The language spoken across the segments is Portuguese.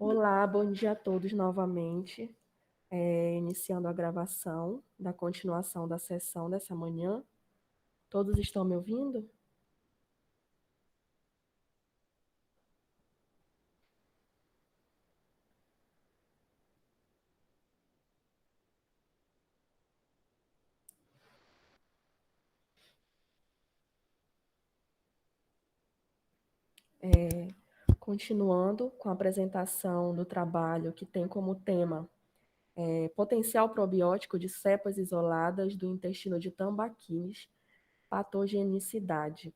Olá, bom dia a todos novamente. Iniciando a gravação da continuação da sessão dessa manhã. Todos estão me ouvindo? Continuando com a apresentação do trabalho que tem como tema potencial probiótico de cepas isoladas do intestino de tambaquis, patogenicidade.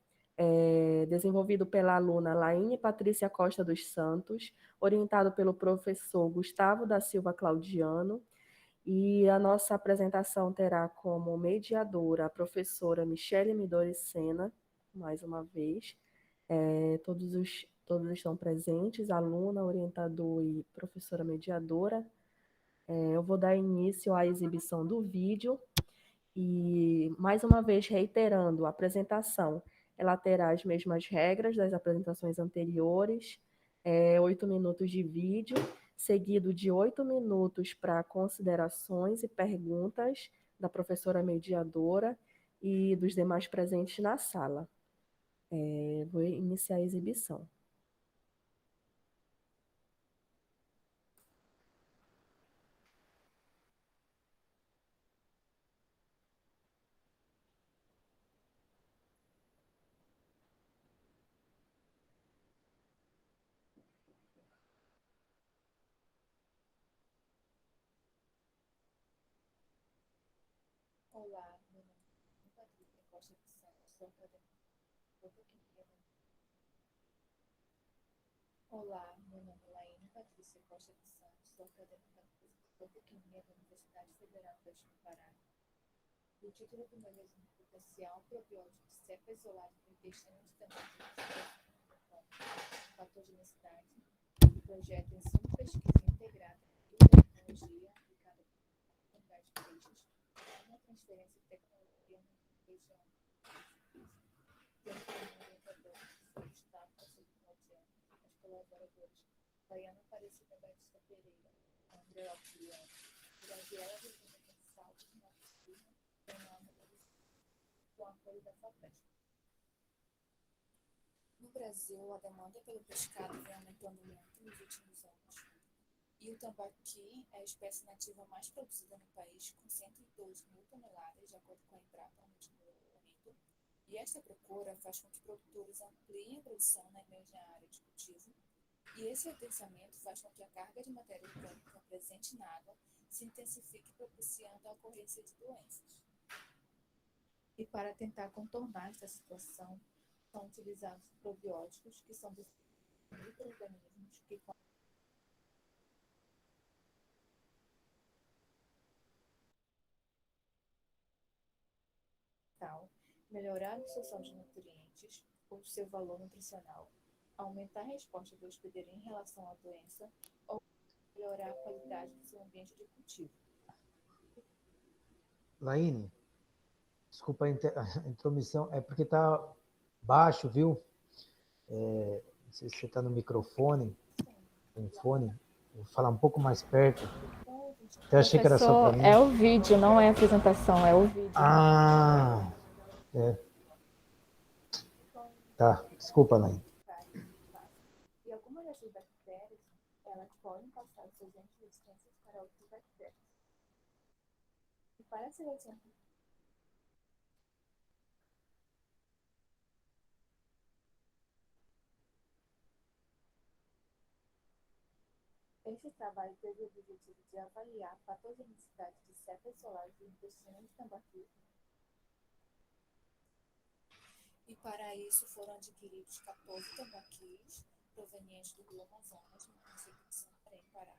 Desenvolvido pela aluna Laine Patrícia Costa dos Santos, orientado pelo professor Gustavo da Silva Claudiano. E a nossa apresentação terá como mediadora a professora Michele Midori Sena, mais uma vez. Todos estão presentes, aluna, orientador e professora mediadora. Eu vou dar início à exibição do vídeo e, mais uma vez, reiterando a apresentação, ela terá as mesmas regras das apresentações anteriores, 8 minutos de vídeo, seguido de 8 minutos para considerações e perguntas da professora mediadora e dos demais presentes na sala. Vou iniciar a exibição. Olá, meu nome é Patrícia Costa de Santos, sou acadêmica do Boquinha. Olá, meu nome é Laine Patrícia Costa de Santos, sou acadêmica do Boquinha da Universidade Federal do Oeste do Pará. O título do meu resumo é Potencial Probiótico de Cepa Isolada do Intestino de Tambaquis, patogenicidade, e projeto Ensino e Pesquisa Integrada em Biotecnologia aplicada à comunidade de peixes, uma transferência de tecnologia na região. Tem como orientador o Gustavo da Silva Claudiano, as colaboradoras Daiana Aparecida Batista Pereira, André Auxiliano, Graziela Regina Gonçalves Marques Filho, Fernando com apoio da FAPESP. No Brasil, a demanda pelo pescado vem aumentando muito nos últimos anos, e o tambaqui é a espécie nativa mais produzida no país, com 112 mil toneladas, de acordo com a Embrapa, no último levantamento. E esta procura faz com que produtores ampliem a produção na mesma área de cultivo, e esse adensamento faz com que a carga de matéria orgânica presente na água se intensifique, propiciando a ocorrência de doenças. E para tentar contornar esta situação, são utilizados probióticos, que são micro-organismos que melhorar a absorção de nutrientes ou seu valor nutricional, aumentar a resposta do hospedeiro em relação à doença ou melhorar a qualidade do seu ambiente de cultivo. Laine, desculpa a intromissão, é porque está baixo, viu? Não sei se você está no microfone, no fone, vou falar um pouco mais perto. Eu achei que era só para mim. É o vídeo, não é a apresentação, é o vídeo. Ah, tá. Desculpa, Laine. E algumas dessas bactérias, elas podem passar seus resistências para outras bactérias. E para selecionar este trabalho teve o objetivo de avaliar a patogenicidade de cepas isoladas do intestino de tambaqui. E para isso foram adquiridos 14 tambaquis provenientes do Rio Amazonas, no município de Santarém, Pará.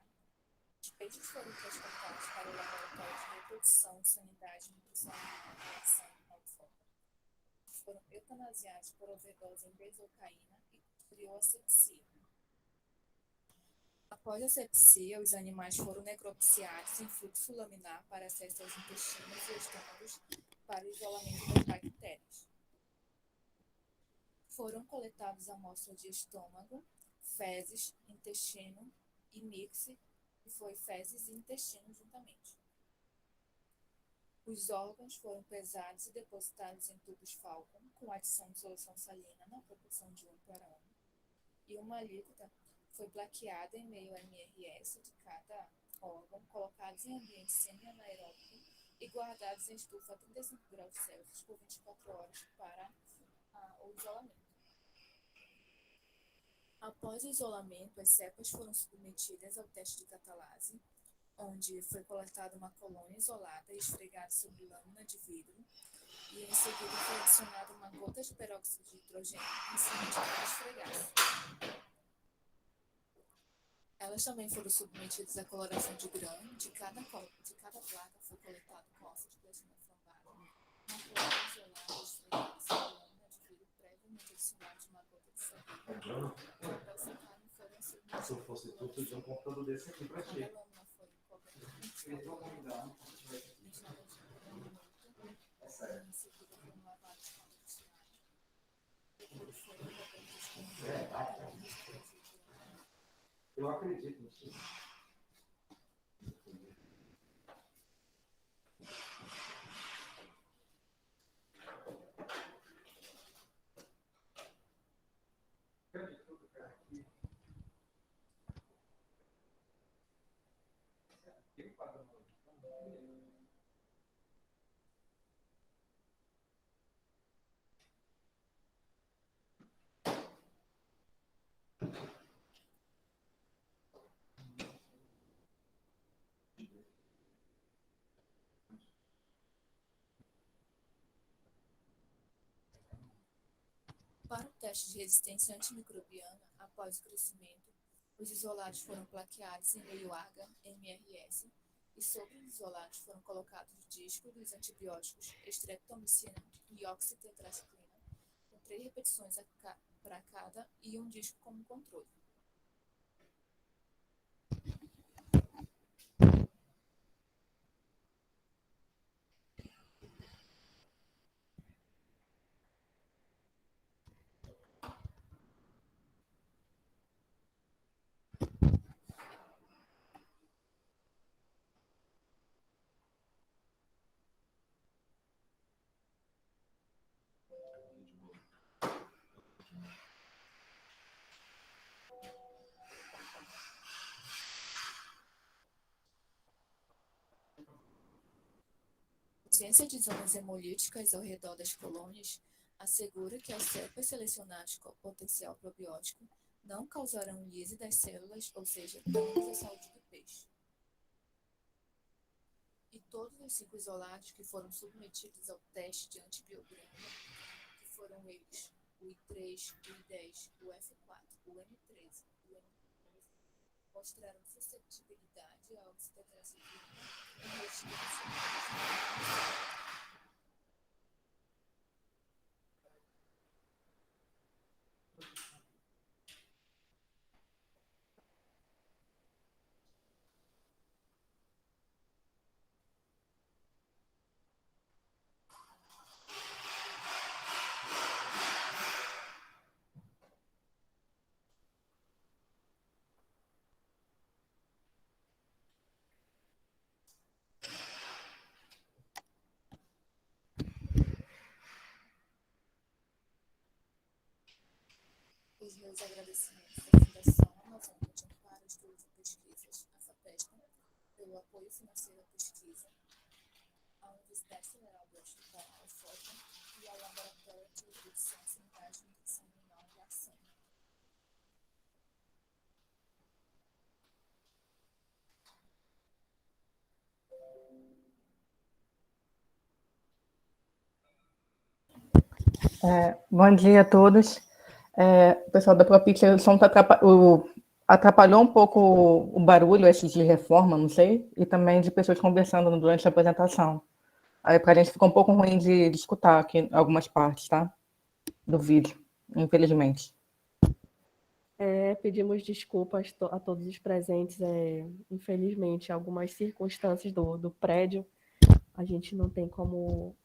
Os peixes foram transportados para o laboratório de reprodução, sanidade e nutrição animal de São Paulo. Foram eutanasiados por overdose em benzocaína e posterior asepsia. Após a sepsia, os animais foram necropsiados em fluxo laminar para acesso aos intestinos e estômagos para o isolamento das bactérias. Foram coletados amostras de estômago, fezes, intestino e mixe, que foi fezes e intestino juntamente. Os órgãos foram pesados e depositados em tubos Falcon com adição de solução salina na proporção de 1:1, e uma alíquota foi plaqueada em meio MRS de cada órgão, colocados em ambiente semi-anaeróbico e guardados em estufa a 35 graus Celsius por 24 horas para o isolamento. Após o isolamento, as cepas foram submetidas ao teste de catalase, onde foi coletada uma colônia isolada e esfregada sobre lâmina de vidro, e em seguida foi adicionada uma gota de peróxido de hidrogênio em cima de cada esfregaço. Elas também foram submetidas à coloração de grão. De cada placa foi coletado cósseis de plasma flambada, uma colônia isolada esfregada sobre lâmina de vidro previamente adicionada de uma gota de sabão. Após secarem, foram submetidas. Se eu fosse tu, tu tinha um computador desse aqui pra ti. A lâmina foi coberta É sério. em seguida foram lavados com água de estiagem. Depois foram cobertos com Eu acredito nisso. Para o teste de resistência antimicrobiana, após o crescimento, os isolados foram plaqueados em meio Agar MRS e sobre os isolados foram colocados o disco dos antibióticos estreptomicina e oxitetracyclina, com 3 repetições para cada e um disco como controle. A ausência de zonas hemolíticas ao redor das colônias assegura que as cepas selecionadas com potencial probiótico não causarão lise das células, ou seja, danos à saúde do peixe. E todos os 5 isolados que foram submetidos ao teste de antibiograma, que foram eles, o I3, o I10, o F4, o M13 e o M13, mostraram suscetibilidade à oxitetracyclina e resistência. Os meus agradecimentos à Fundação Amazônia de Amparo, Estudos e Pesquisas, a FAPESP, pelo apoio financeiro à pesquisa, à Universidade Federal do Hospital UFOP e ao Laboratório de Nutrição Sanitária de Nutrição Animal de Ação. Bom dia a todos. Pessoal da Propícia, o som atrapalhou um pouco o barulho esse de reforma, não sei, e também de pessoas conversando durante a apresentação. Aí para a gente ficou um pouco ruim de escutar aqui algumas partes, tá? Do vídeo, infelizmente. Pedimos desculpas a todos os presentes. Infelizmente, algumas circunstâncias do prédio, a gente não tem como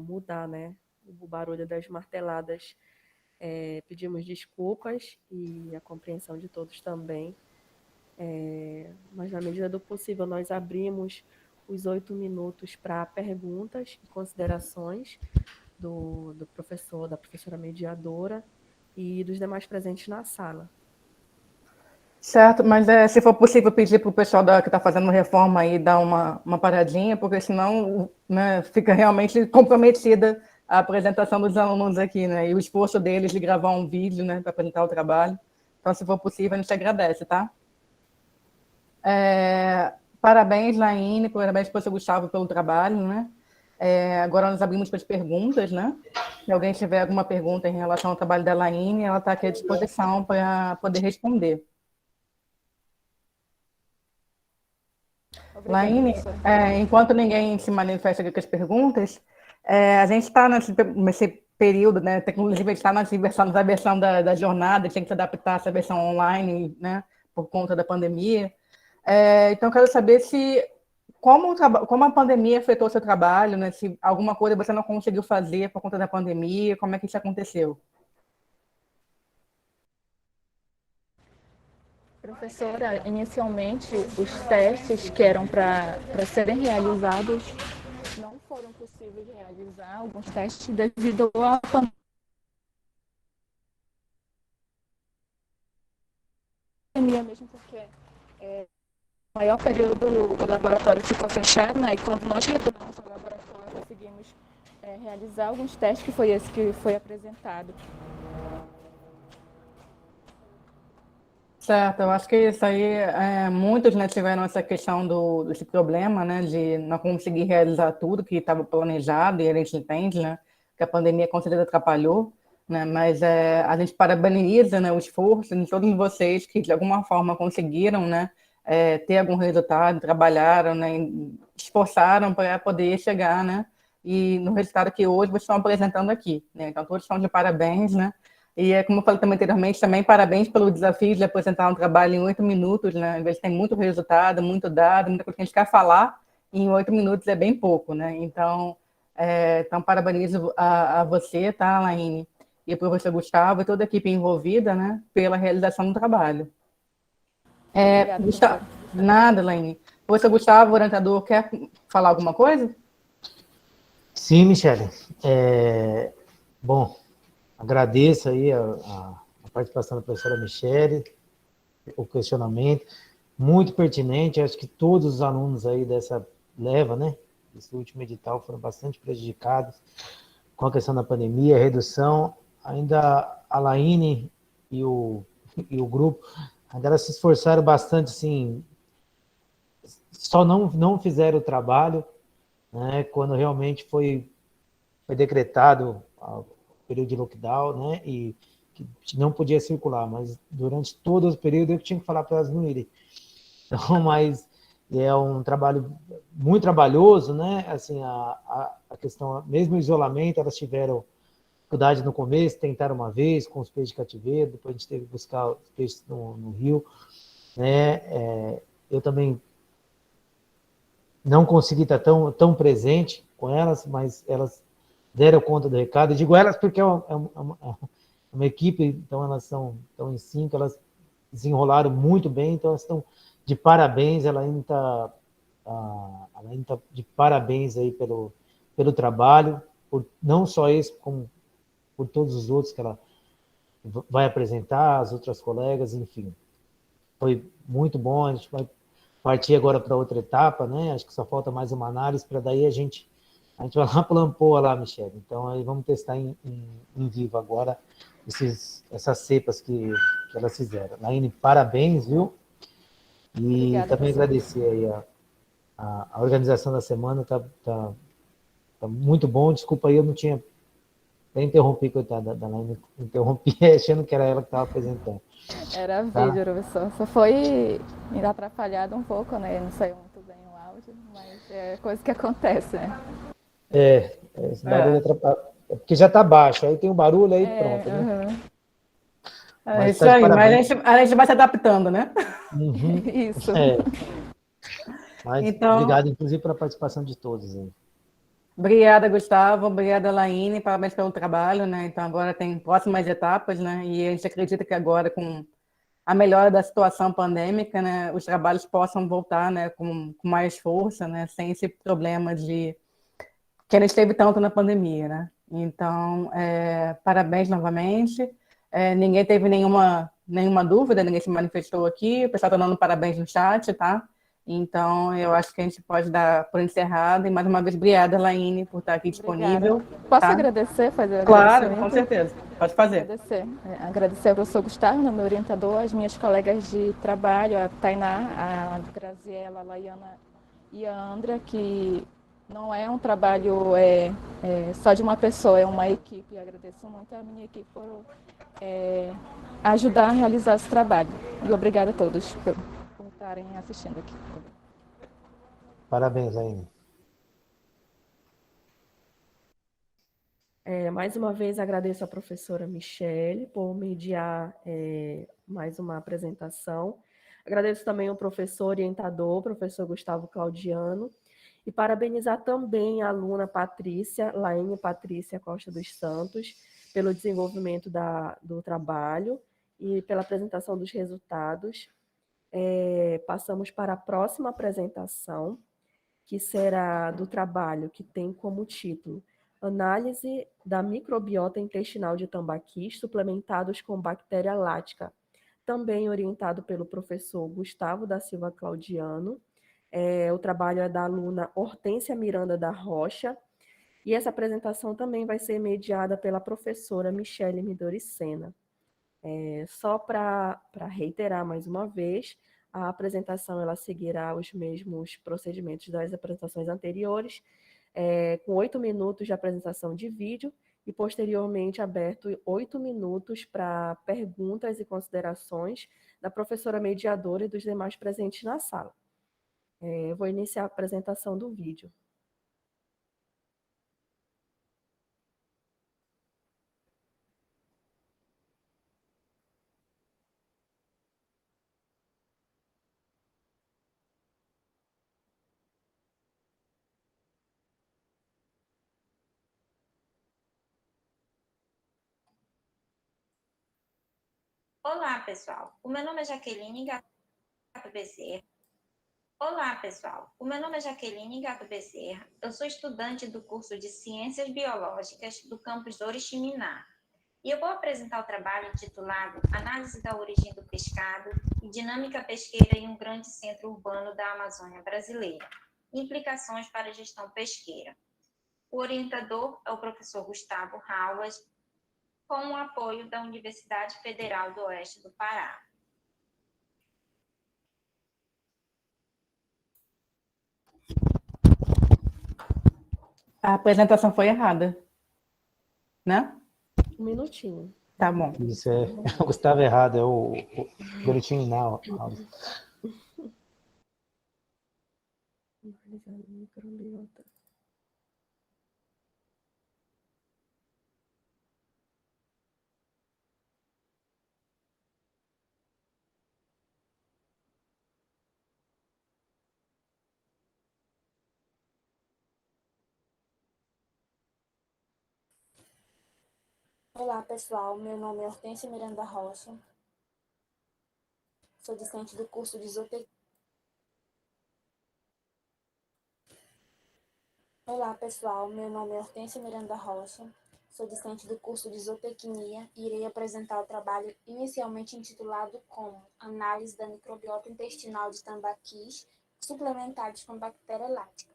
mudar, né? O barulho das marteladas. Pedimos desculpas e a compreensão de todos também. Mas, na medida do possível, nós abrimos os 8 minutos para perguntas e considerações do professor, da professora mediadora e dos demais presentes na sala. Certo, mas se for possível pedir para o pessoal que está fazendo reforma aí dar uma paradinha, porque senão, né, fica realmente comprometida a apresentação dos alunos aqui, né, e o esforço deles de gravar um vídeo, né, para apresentar o trabalho. Então, se for possível, a gente agradece, tá? Parabéns, Laine, parabéns, professor Gustavo, pelo trabalho, né? Agora nós abrimos para as perguntas, né? Se alguém tiver alguma pergunta em relação ao trabalho da Laine, ela está aqui à disposição para poder responder. Obrigada, Laine, enquanto ninguém se manifesta aqui com as perguntas, a gente está nesse período, né? Tecnologia está na versão da jornada, tem que se adaptar a essa versão online, né? Por conta da pandemia. Então, quero saber como a pandemia afetou o seu trabalho, né? Se alguma coisa você não conseguiu fazer por conta da pandemia, como é que isso aconteceu? professora. Inicialmente, os testes que eram para serem realizados não foram possíveis de realizar alguns testes devido à pandemia mesmo, porque o maior período o laboratório ficou fechado, né? E quando nós retornamos ao laboratório, conseguimos realizar alguns testes, que foi esse que foi apresentado. Certo, eu acho que isso aí, muitos, né, tiveram essa questão desse problema, né, de não conseguir realizar tudo que estava planejado, e a gente entende, né, que a pandemia com certeza atrapalhou, né, mas a gente parabeniza, né, o esforço de todos vocês que de alguma forma conseguiram, né, ter algum resultado, trabalharam, né, esforçaram para poder chegar, né, e no resultado que hoje vocês estão apresentando aqui, né, então todos estão de parabéns, né. E como eu falei também anteriormente, também parabéns pelo desafio de apresentar um trabalho em 8 minutos, né? Às vezes tem muito resultado, muito dado, muita coisa que a gente quer falar, e em 8 minutos é bem pouco, né? Então parabenizo a você, tá, Laine, e o professor Gustavo e toda a equipe envolvida, né, pela realização do trabalho. Obrigada, Gustavo, professora. nada, Laine. Professor Gustavo, orientador, quer falar alguma coisa? Sim, Michele. Bom, agradeço aí a participação da professora Michele, o questionamento, muito pertinente. Acho que todos os alunos aí dessa leva, né, desse último edital, foram bastante prejudicados com a questão da pandemia, a redução. Ainda a Laine e o grupo, ainda elas se esforçaram bastante, assim, só não fizeram o trabalho, né, quando realmente foi decretado o período de lockdown, né, e que não podia circular, mas durante todo o período eu tinha que falar para elas não irem. Então, mas é um trabalho muito trabalhoso, né, assim, a questão, mesmo o isolamento, elas tiveram dificuldade no começo, tentaram uma vez com os peixes de cativeiro, depois a gente teve que buscar os peixes no rio, né, eu também não consegui estar tão presente com elas, mas elas deram conta do recado. Eu digo elas porque é uma equipe, então elas estão em 5, elas desenrolaram muito bem, então elas estão de parabéns, ela ainda está de parabéns aí pelo trabalho, por não só esse, como por todos os outros que ela vai apresentar, as outras colegas, enfim. Foi muito bom, a gente vai partir agora para outra etapa, né? Acho que só falta mais uma análise, para daí a gente vai lá para o Lampoa lá, Michele. Então, aí vamos testar em vivo agora essas cepas que elas fizeram. Laine, parabéns, viu? E Obrigada, também professora. agradecer aí a organização da semana, tá muito bom. Desculpa aí, eu não tinha... Eu interrompi, coitada da Laine, interrompi achando que era ela que estava apresentando. Era Tá? vídeo, professor. Só foi me atrapalhado um pouco, né? Não saiu muito bem o áudio, mas é coisa que acontece, né? Esse barulho atrapalha. É porque já está baixo, aí tem um barulho, aí pronto, né? Uhum. É Mas isso tá de aí, mas parabéns. a gente vai se adaptando, né? Uhum. Isso. Mas Então, obrigado, inclusive, pela participação de todos aí. obrigada, Gustavo, obrigada, Laine, parabéns pelo trabalho, né? Então agora tem próximas etapas, né? E a gente acredita que agora com a melhora da situação pandêmica, né, os trabalhos possam voltar, né, com mais força, né, sem esse problema de que a gente teve tanto na pandemia, né? Então, parabéns novamente. Ninguém teve nenhuma dúvida, ninguém se manifestou aqui. O pessoal está dando parabéns no chat, tá? Então, eu acho que a gente pode dar por encerrado. E mais uma vez, obrigada, Laine, por estar aqui disponível. Obrigada. Posso Tá? agradecer, fazer Claro, com agradecimento? certeza. Pode fazer. Agradecer ao professor Gustavo, meu orientador, as minhas colegas de trabalho, a Tainá, a Graziela, a Laiana e a Andra, que não é um trabalho só de uma pessoa, é uma equipe. Agradeço muito a minha equipe por ajudar a realizar esse trabalho. E obrigada a todos por estarem assistindo aqui. Parabéns, Laine. Mais uma vez agradeço à professora Michele por mediar mais uma apresentação. Agradeço também ao professor orientador, professor Gustavo Claudiano, e parabenizar também a aluna Patrícia, Laine Patrícia Costa dos Santos, pelo desenvolvimento do trabalho e pela apresentação dos resultados. Passamos para a próxima apresentação, que será do trabalho que tem como título Análise da microbiota intestinal de tambaquis suplementados com bactéria lática, também orientado pelo professor Gustavo da Silva Claudiano. O trabalho é da aluna Hortência Miranda da Rocha, e essa apresentação também vai ser mediada pela professora Michele Midoricena. Só para reiterar mais uma vez, a apresentação ela seguirá os mesmos procedimentos das apresentações anteriores, com 8 minutos de apresentação de vídeo e, posteriormente, aberto 8 minutos para perguntas e considerações da professora mediadora e dos demais presentes na sala. Vou iniciar a apresentação do vídeo. Olá, pessoal. O meu nome é Jaqueline Gato Bezerra. Olá, pessoal. O meu nome é Jaqueline Gato Bezerra. Eu sou estudante do curso de Ciências Biológicas do campus Oriximiná. E eu vou apresentar o trabalho intitulado Análise da origem do pescado e dinâmica pesqueira em um grande centro urbano da Amazônia brasileira. Implicações para a gestão pesqueira. O orientador é o professor Gustavo Rauas, com o apoio da Universidade Federal do Oeste do Pará. A apresentação foi errada, né? Um minutinho. Tá bom. Isso é o Gustavo errado, é o Bonitinho Now. Microbiota. Olá, pessoal. Meu nome é Hortência Miranda Rocha. Sou discente do curso de zootecnia. Olá, pessoal. Meu nome é Hortência Miranda Rocha. Sou discente do curso de zootecnia e irei apresentar o trabalho inicialmente intitulado como Análise da microbiota intestinal de tambaquis suplementados com bactéria lática.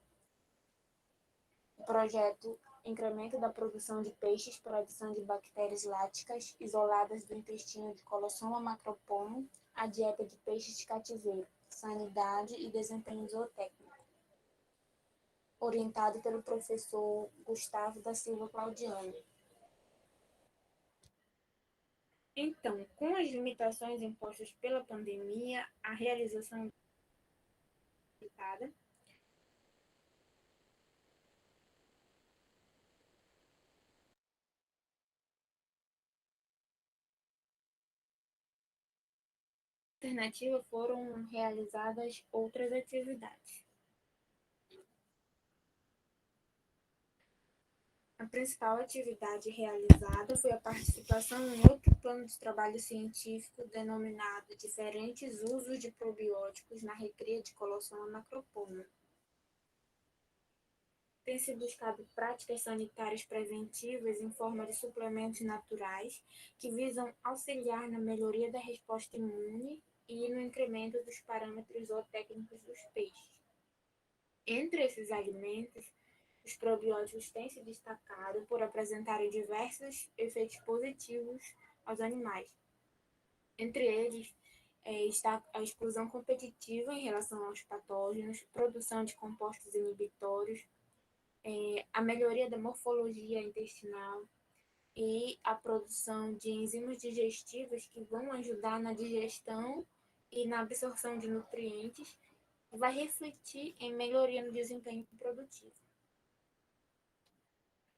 O projeto incremento da produção de peixes por adição de bactérias láticas isoladas do intestino de Colossoma macropomum à dieta de peixes de cativeiro, sanidade e desempenho zootécnico. Orientado pelo professor Gustavo da Silva Claudiano. Então, com as limitações impostas pela pandemia, a realização alternativa foram realizadas outras atividades. A principal atividade realizada foi a participação em outro plano de trabalho científico denominado Diferentes Usos de Probióticos na Recria de Colossoma macropoma. Tem-se buscado práticas sanitárias preventivas em forma de suplementos naturais que visam auxiliar na melhoria da resposta imune e no incremento dos parâmetros zootécnicos dos peixes. Entre esses alimentos, os probióticos têm se destacado por apresentarem diversos efeitos positivos aos animais. Entre eles, está a exclusão competitiva em relação aos patógenos, produção de compostos inibitórios, a melhoria da morfologia intestinal e a produção de enzimas digestivas que vão ajudar na digestão e na absorção de nutrientes, e vai refletir em melhoria no desempenho produtivo.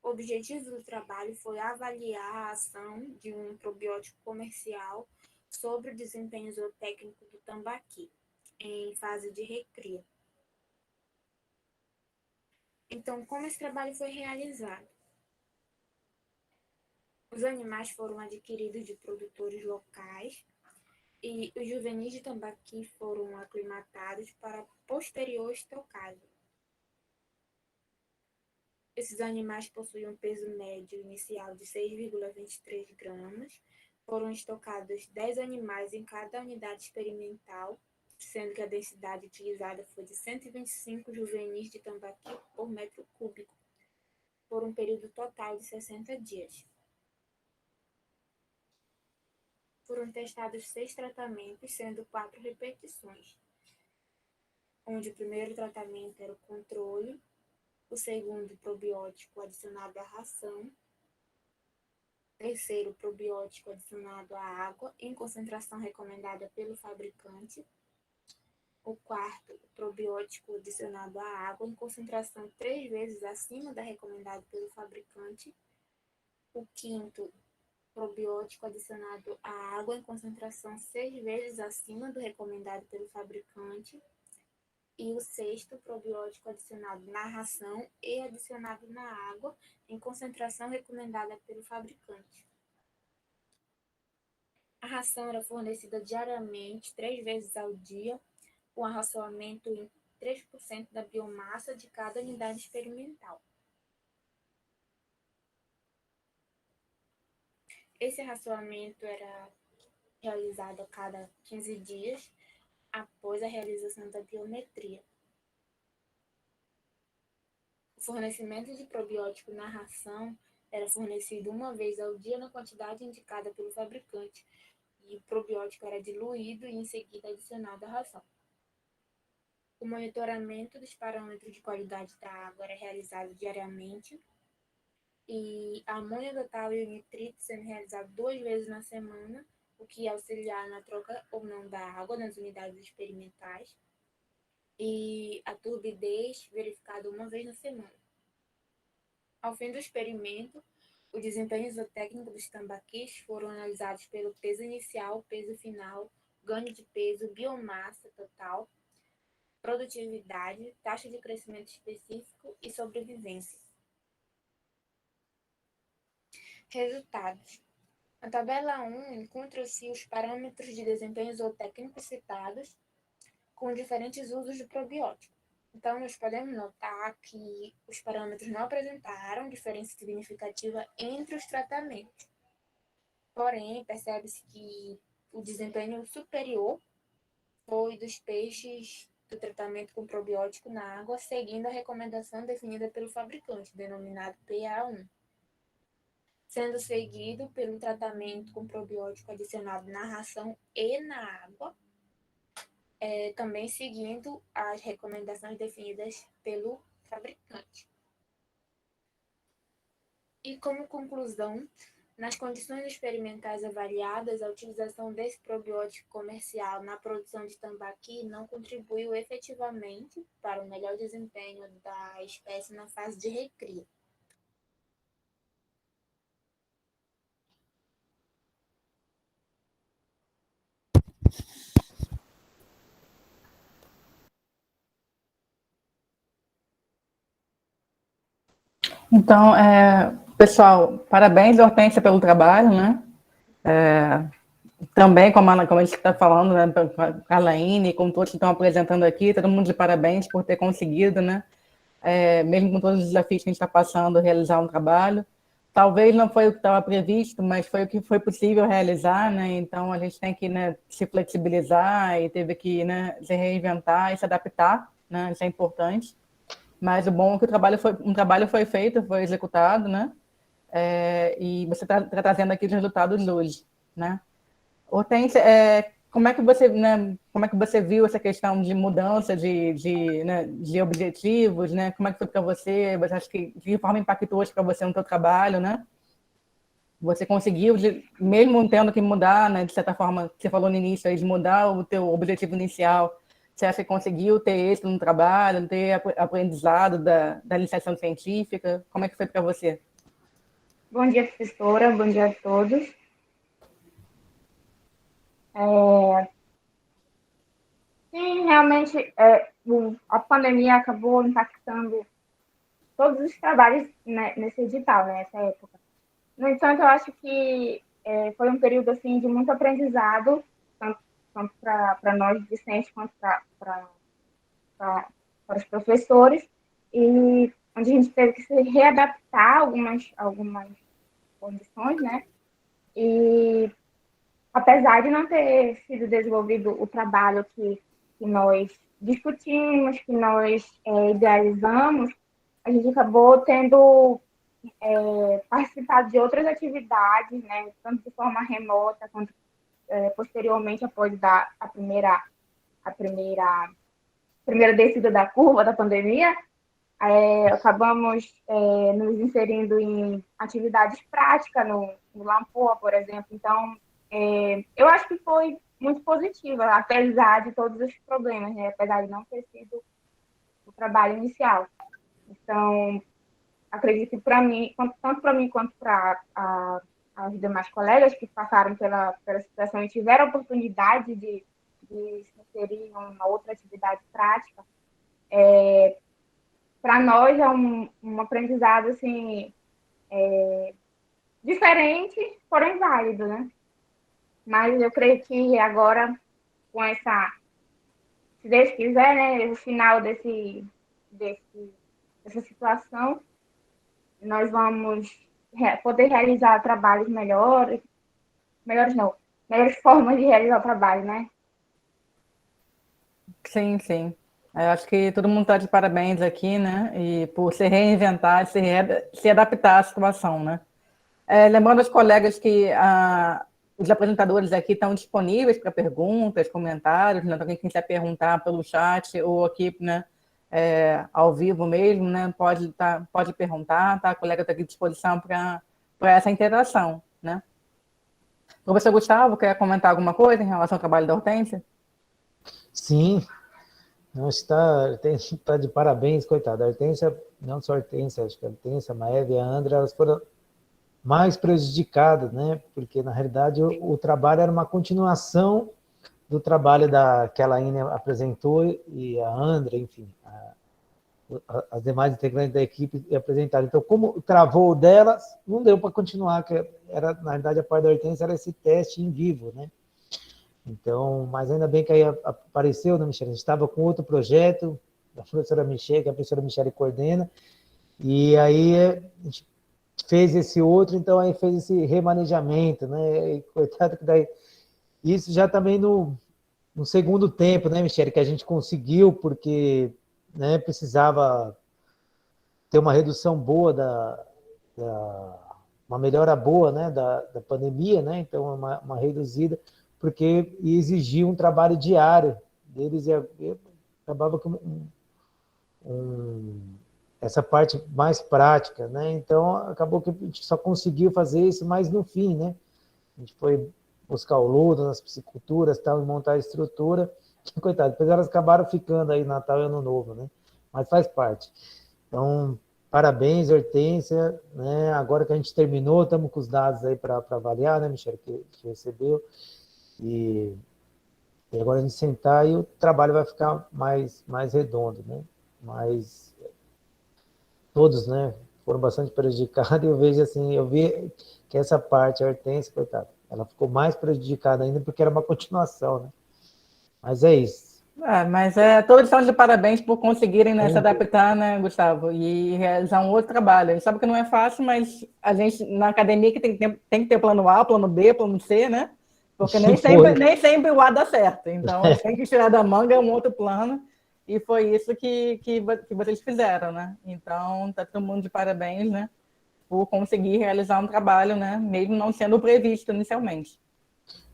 O objetivo do trabalho foi avaliar a ação de um probiótico comercial sobre o desempenho zootécnico do tambaqui, em fase de recria. Então, como esse trabalho foi realizado? Os animais foram adquiridos de produtores locais e os juvenis de tambaqui foram aclimatados para posterior estocagem. Esses animais possuíam um peso médio inicial de 6,23 gramas. Foram estocados 10 animais em cada unidade experimental, sendo que a densidade utilizada foi de 125 juvenis de tambaqui por metro cúbico, por um período total de 60 dias. Foram testados 6 tratamentos, sendo 4 repetições, onde o primeiro tratamento era o controle, o segundo probiótico adicionado à ração, o terceiro probiótico adicionado à água em concentração recomendada pelo fabricante, o quarto probiótico adicionado à água em concentração 3 vezes acima da recomendada pelo fabricante, o quinto probiótico adicionado à água em concentração 6 vezes acima do recomendado pelo fabricante, e o sexto probiótico adicionado na ração e adicionado na água em concentração recomendada pelo fabricante. A ração era fornecida diariamente, 3 vezes ao dia, com arraçoamento em 3% da biomassa de cada unidade experimental. Esse arraçoamento era realizado a cada 15 dias, após a realização da biometria. O fornecimento de probiótico na ração era fornecido uma vez ao dia na quantidade indicada pelo fabricante, e o probiótico era diluído e em seguida adicionado à ração. O monitoramento dos parâmetros de qualidade da água era realizado diariamente, e a amônia-total e o nitrito sendo realizado 2 vezes na semana, o que ia auxiliar na troca ou não da água nas unidades experimentais, e a turbidez verificada uma vez na semana. Ao fim do experimento, o desempenho zootécnico dos tambaquis foram analisados pelo peso inicial, peso final, ganho de peso, biomassa total, produtividade, taxa de crescimento específico e sobrevivência. Resultados. Na tabela 1, encontram-se os parâmetros de desempenho zootécnico citados com diferentes usos de probiótico. Então, nós podemos notar que os parâmetros não apresentaram diferença significativa entre os tratamentos. Porém, percebe-se que o desempenho superior foi dos peixes do tratamento com probiótico na água, seguindo a recomendação definida pelo fabricante, denominado PA1. Sendo seguido pelo tratamento com probiótico adicionado na ração e na água, também seguindo as recomendações definidas pelo fabricante. E como conclusão, nas condições experimentais avaliadas, a utilização desse probiótico comercial na produção de tambaqui não contribuiu efetivamente para o melhor desempenho da espécie na fase de recria. Então, pessoal, parabéns, Hortência, pelo trabalho, né? Também, como a gente está falando, né, com a Laine, com todos que estão apresentando aqui, todo mundo de parabéns por ter conseguido, né? Mesmo com todos os desafios que a gente está passando, realizar um trabalho. Talvez não foi o que estava previsto, mas foi o que foi possível realizar, né? Então, a gente tem que, né, se flexibilizar e teve que, né, se reinventar e se adaptar, né? Isso é importante. Mas o bom é que um trabalho foi feito, foi executado, né? E você está trazendo aqui os resultados hoje, né? Hortência, como é que você viu essa questão de mudança né, de objetivos, né? Como é que foi para você? Você acha que de que forma impactou para você no seu trabalho, né? Você conseguiu, mesmo tendo que mudar, né, de certa forma, você falou no início aí, de mudar o teu objetivo inicial, você acha que conseguiu ter êxito no trabalho, ter aprendizado da iniciação científica? Como é que foi para você? Bom dia, professora. Bom dia a todos. Sim, realmente, a pandemia acabou impactando todos os trabalhos, né, nesse edital, né, nessa época. No entanto, eu acho que foi um período assim de muito aprendizado, tanto para nós discentes quanto para os professores, e onde a gente teve que se readaptar a algumas condições, né? E apesar de não ter sido desenvolvido o trabalho que nós discutimos, que nós idealizamos, a gente acabou tendo participado de outras atividades, né, tanto de forma remota, quanto posteriormente, após a primeira descida da curva da pandemia, acabamos nos inserindo em atividades práticas no Lampoa, por exemplo. Então, eu acho que foi muito positiva, apesar de todos os problemas, né? Apesar de não ter sido o trabalho inicial. Então, acredito que para mim, tanto para mim quanto para os demais colegas que passaram pela situação e tiveram a oportunidade de se inserir em uma outra atividade prática, para nós é um aprendizado assim, diferente, porém válido, né? Mas eu creio que agora, com se Deus quiser, né, o final dessa situação, nós vamos poder realizar trabalhos melhores não, melhores formas de realizar o trabalho, né? Sim, sim. Eu acho que todo mundo está de parabéns aqui, né? E por se reinventar, se adaptar à situação, né? Lembrando aos colegas que os apresentadores aqui estão disponíveis para perguntas, comentários, né? Para quem quiser perguntar pelo chat ou aqui, né? Ao vivo mesmo, né? Pode perguntar, tá? A colega está aqui à disposição para essa interação, né? Professor Gustavo, quer comentar alguma coisa em relação ao trabalho da Hortência? Sim, não está de parabéns, coitada. A Hortência, não só a Hortência, acho que a Hortência, a Maeve e a Andra, elas foram mais prejudicadas, né? Porque, na realidade, o trabalho era uma continuação do trabalho que a Laine apresentou e a Andra, enfim, as demais integrantes da equipe apresentaram. Então, como travou delas, não deu para continuar, que era, na realidade, a parte da Hortência era esse teste em vivo, né? Então, mas ainda bem que aí apareceu, né, Michele? A gente estava com outro projeto, da professora Michele, que a professora Michele coordena, e aí a gente fez esse outro, então aí fez esse remanejamento, né? E coitado que daí... Isso já também no segundo tempo, né, Michele, que a gente conseguiu, porque, né, precisava ter uma redução boa uma melhora boa, né, da pandemia, né? Então uma reduzida, porque exigia um trabalho diário deles e acabava com essa parte mais prática, né? Então acabou que a gente só conseguiu fazer isso mais no fim, né? A gente foi buscar o lodo nas pisciculturas, tal, e montar a estrutura. Coitado, depois elas acabaram ficando aí Natal e Ano Novo, né? Mas faz parte. Então, parabéns, Hortência, né? Agora que a gente terminou, estamos com os dados aí para avaliar, né, Michele, que recebeu. E agora a gente sentar e o trabalho vai ficar mais redondo, né? Mas todos, né, foram bastante prejudicadas, e eu vejo assim, eu vi que essa parte, a Hortência, coitada, ela ficou mais prejudicada ainda porque era uma continuação, né? Mas é isso. Mas todos estão de parabéns por conseguirem, né, se adaptar, né, Gustavo, e realizar um outro trabalho. A gente sabe que não é fácil, mas a gente, na academia, que tem que ter plano A, plano B, plano C, né? Porque nem sempre o A dá certo. Então, a gente tem que tirar da manga um outro plano, e foi isso que vocês fizeram, né? Então, tá todo mundo de parabéns, né, por conseguir realizar um trabalho, né, mesmo não sendo previsto inicialmente.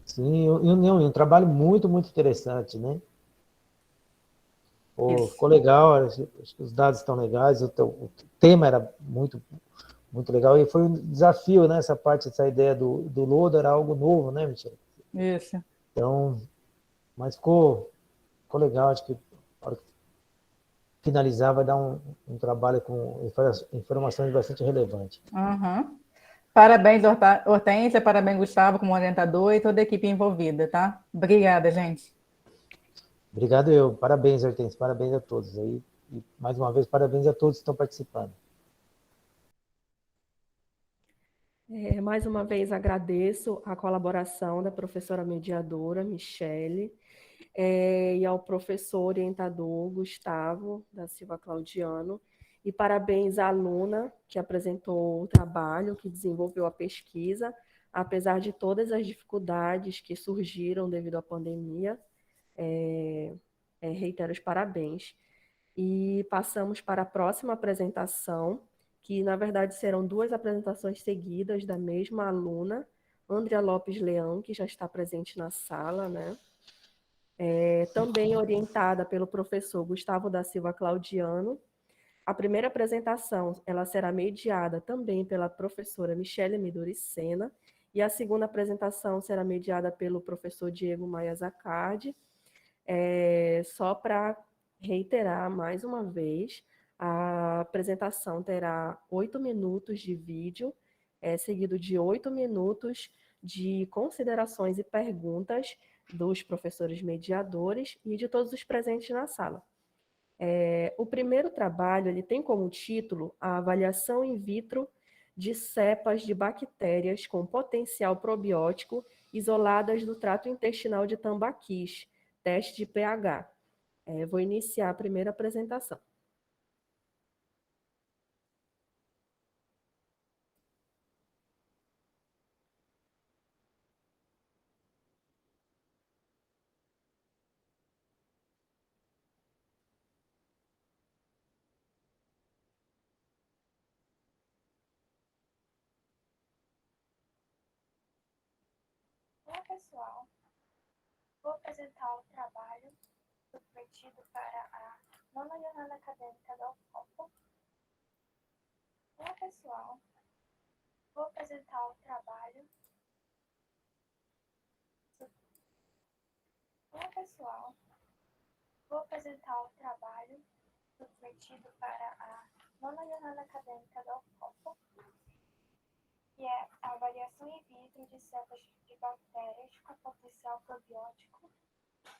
Sim, um trabalho muito, muito interessante, né? Pô, ficou legal, acho que os dados estão legais, o tema era muito, muito legal, e foi um desafio, né? Essa parte, essa ideia do lodo era algo novo, né, Michel? Isso. Então, mas ficou legal, acho que na hora que finalizar vai dar um trabalho com informações bastante relevantes. Uhum. Parabéns, Hortência, parabéns, Gustavo, como orientador e toda a equipe envolvida, tá? Obrigada, gente. Obrigado eu. Parabéns, Hortência. Parabéns a todos aí. E, mais uma vez, parabéns a todos que estão participando. Mais uma vez agradeço a colaboração da professora mediadora, Michele, e ao professor orientador, Gustavo da Silva Claudiano, e parabéns à aluna que apresentou o trabalho, que desenvolveu a pesquisa, apesar de todas as dificuldades que surgiram devido à pandemia. Reitero os parabéns. E passamos para a próxima apresentação, que na verdade serão duas apresentações seguidas da mesma aluna, Andrea Lopes Leão, que já está presente na sala, né? Também orientada pelo professor Gustavo da Silva Claudiano. A primeira apresentação ela será mediada também pela professora Michele Midoricena, e a segunda apresentação será mediada pelo professor Diego Maia Zaccardi. Só para reiterar mais uma vez, a apresentação terá 8 minutos de vídeo, seguido de 8 minutos de considerações e perguntas dos professores mediadores e de todos os presentes na sala. O primeiro trabalho ele tem como título a avaliação in vitro de cepas de bactérias com potencial probiótico isoladas do trato intestinal de tambaquis, teste de pH. Vou iniciar a primeira apresentação. Olá, pessoal. Vou apresentar o trabalho submetido para a nona jornada acadêmica da UFOP. Olá, pessoal. Vou apresentar o trabalho. Olá, pessoal. Vou apresentar o trabalho submetido para a nona jornada acadêmica da UFOP, que é a avaliação in vitro de cepas de bactérias com potencial probiótico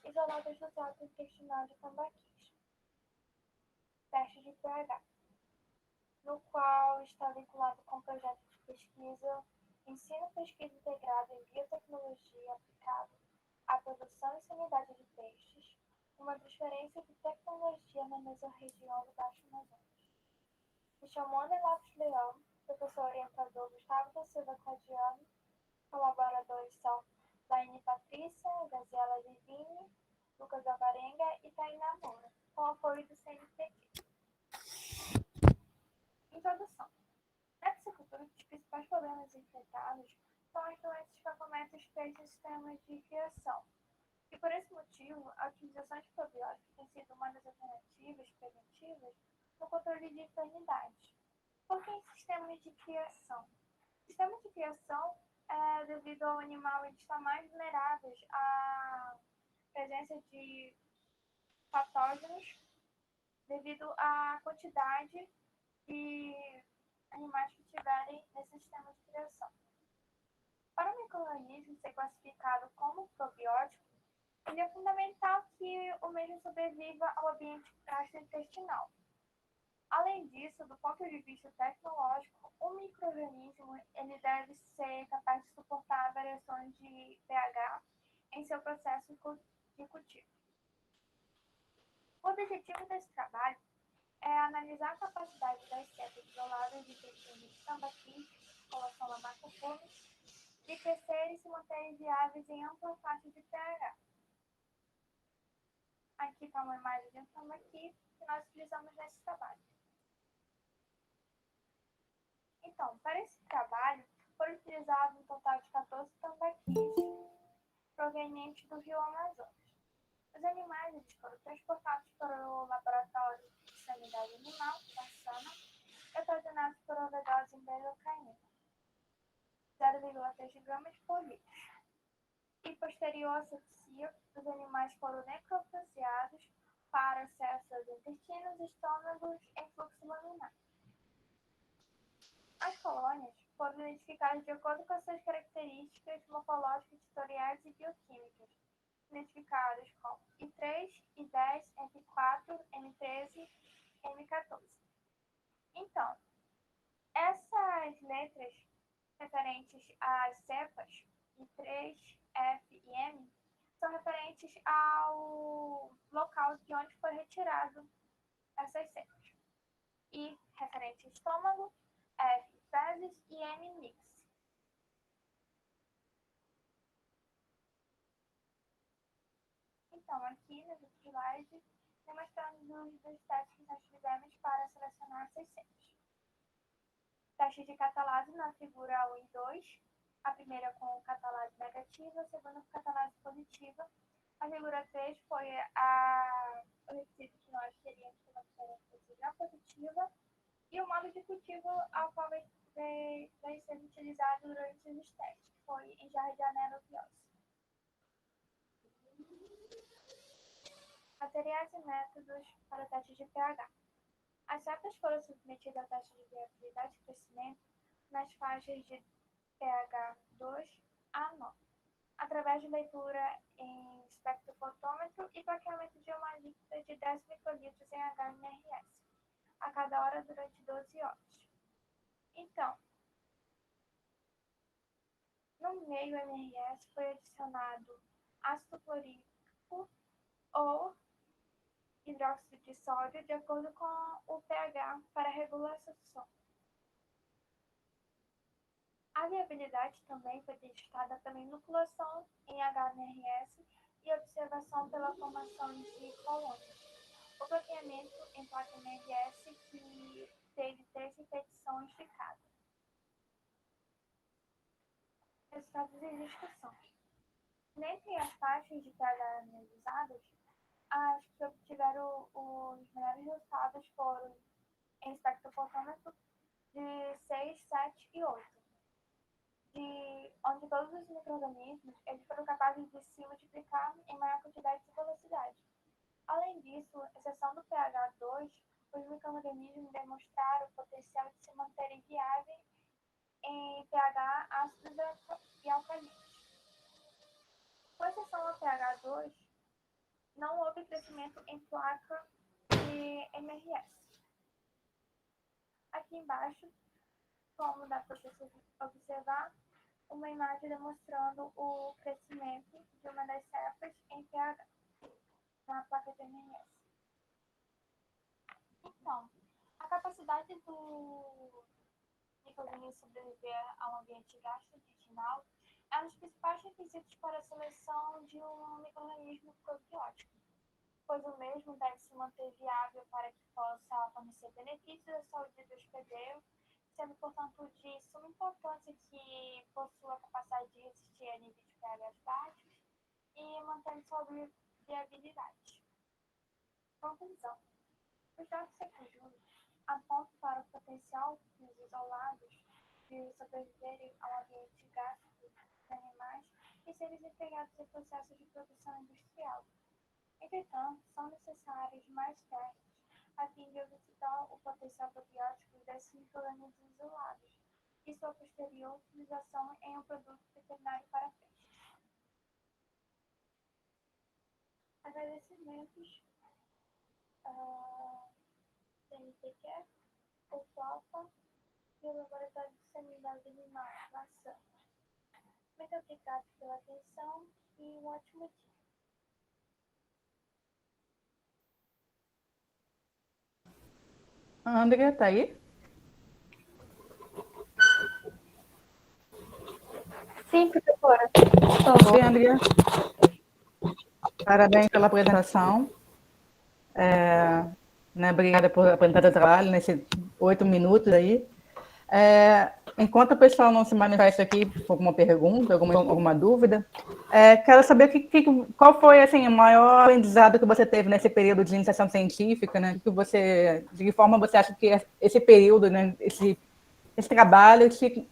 isoladas do trato intestinal de tambaquis, teste de pH, no qual está vinculado com o projeto de pesquisa Ensino Pesquisa Integrada em Biotecnologia aplicado à produção e sanidade de peixes, uma transferência de tecnologia na mesorregião do Baixo Amazonas. Me chamo Andrea Lopes Leão, professor orientador Gustavo da Silva Claudiano, colaboradores são Laine Patrícia, Gaziela Livini, Lucas Alvarenga e Tainá Moura, com apoio do CNPq. Introdução. Na piscicultura, os principais problemas enfrentados são as doenças que acometem os peixes e sistemas de criação. E por esse motivo, a utilização de probióticos tem sido uma das alternativas preventivas no controle de enfermidades. Por que em sistemas de criação? Sistemas de criação devido ao animal eles estão mais vulneráveis à presença de patógenos devido à quantidade de animais que tiverem nesse sistema de criação. Para o micro-organismo ser classificado como probiótico, ele é fundamental que o mesmo sobreviva ao ambiente gastrointestinal. Além disso, do ponto de vista tecnológico, o micro-organismo ele deve ser capaz de suportar variações de pH em seu processo de cultivo. O objetivo desse trabalho é analisar a capacidade das cepas isoladas de cultivo de tambaquis, colossoma macrocumis, de crescer e se manterem viáveis em ampla faixa de pH. Aqui está uma imagem de um tambaqui que nós utilizamos nesse trabalho. Então, para esse trabalho, foram utilizados um total de 14 tambaquis provenientes do rio Amazonas. Os animais eles foram transportados para o laboratório de sanidade animal, da SANA, e ocasionados por overdose em bezocaína, 0,3 gramas por litro. E posterior à sepsia, os animais foram necrofaseados para acesso aos intestinos, estômagos em fluxo laminar. As colônias foram identificadas de acordo com as suas características morfológicas, tutoriais e bioquímicas, identificadas como I3, I10, M4, M13 e M14. Então, essas letras referentes às cepas I3, F e M são referentes ao local de onde foi retirado essas cepas. I referente ao estômago, F fezes e M mix. Então, aqui nesse slide, demonstramos os dois testes que nós fizemos para selecionar essas cepas. Teste de catalase na figura 1 e 2, a primeira com catalase negativa, a segunda com catalase positiva. A figura 3 foi o requisito que nós queríamos que fosse gram positiva e o modo de cultivo ao qual vai ser utilizado durante os testes, que foi em Giardia anerobiose. Materiais e métodos para o teste de pH. As cepas foram submetidas ao teste de viabilidade e crescimento nas faixas de pH 2 a 9, através de leitura em espectrofotômetro e paqueamento de uma líquida de 10 microlitros em HMRS, a cada hora durante 12 horas. Então, no meio MRS foi adicionado ácido clorídrico ou hidróxido de sódio de acordo com o pH para regulação. A viabilidade também foi testada pela inoculação em HMRS e observação pela formação de colônias. O bloqueamento em placa MRS que teve 3 repetições de cada. Resultados de discussão. Dentre as faixas de pH analisadas, as que obtiveram os melhores resultados foram em espectrofotômetro de 6, 7 e 8, onde todos os micro-organismos eles foram capazes de se multiplicar em maior quantidade e velocidade. Além disso, exceção do pH 2, os micro-organismos demonstraram o potencial de se manterem viáveis em pH ácidos e alcalinos. Com exceção ao pH 2, não houve crescimento em placa de MRS. Aqui embaixo, como dá para você observar, uma imagem demonstrando o crescimento de uma das cepas em pH na placa de MRS. Então, a capacidade do micro-organismo sobreviver ao ambiente gastrointestinal é um dos principais requisitos para a seleção de um micro-organismo probiótico, pois o mesmo deve se manter viável para que possa fornecer benefícios à saúde do hospedeiro, sendo, portanto, de suma importância que possua a capacidade de resistir a níveis de pH baixos e manter sua viabilidade. Conclusão. Os dados secundários apontam para o potencial dos isolados de sobreviverem ao ambiente gástrico dos animais e serem empregados em processos de produção industrial. Entretanto, são necessários mais testes a fim de elucidar o potencial probiótico desses micro-organismos isolados e sua posterior utilização em um produto veterinário para peixes. Agradecimentos. CNPq, o FOPA e o Laboratório de Sanidade Animal, maçã. Muito obrigada pela atenção e um ótimo dia. A Andrea está aí? Sim, professora. Oi, Andrea. Parabéns pela apresentação. Obrigada por apresentar o trabalho nesses 8 minutos aí. Enquanto o pessoal não se manifesta aqui com alguma pergunta, alguma dúvida, quero saber qual foi assim, o maior aprendizado que você teve nesse período de iniciação científica, né? De que forma você acha que esse período, né, esse trabalho te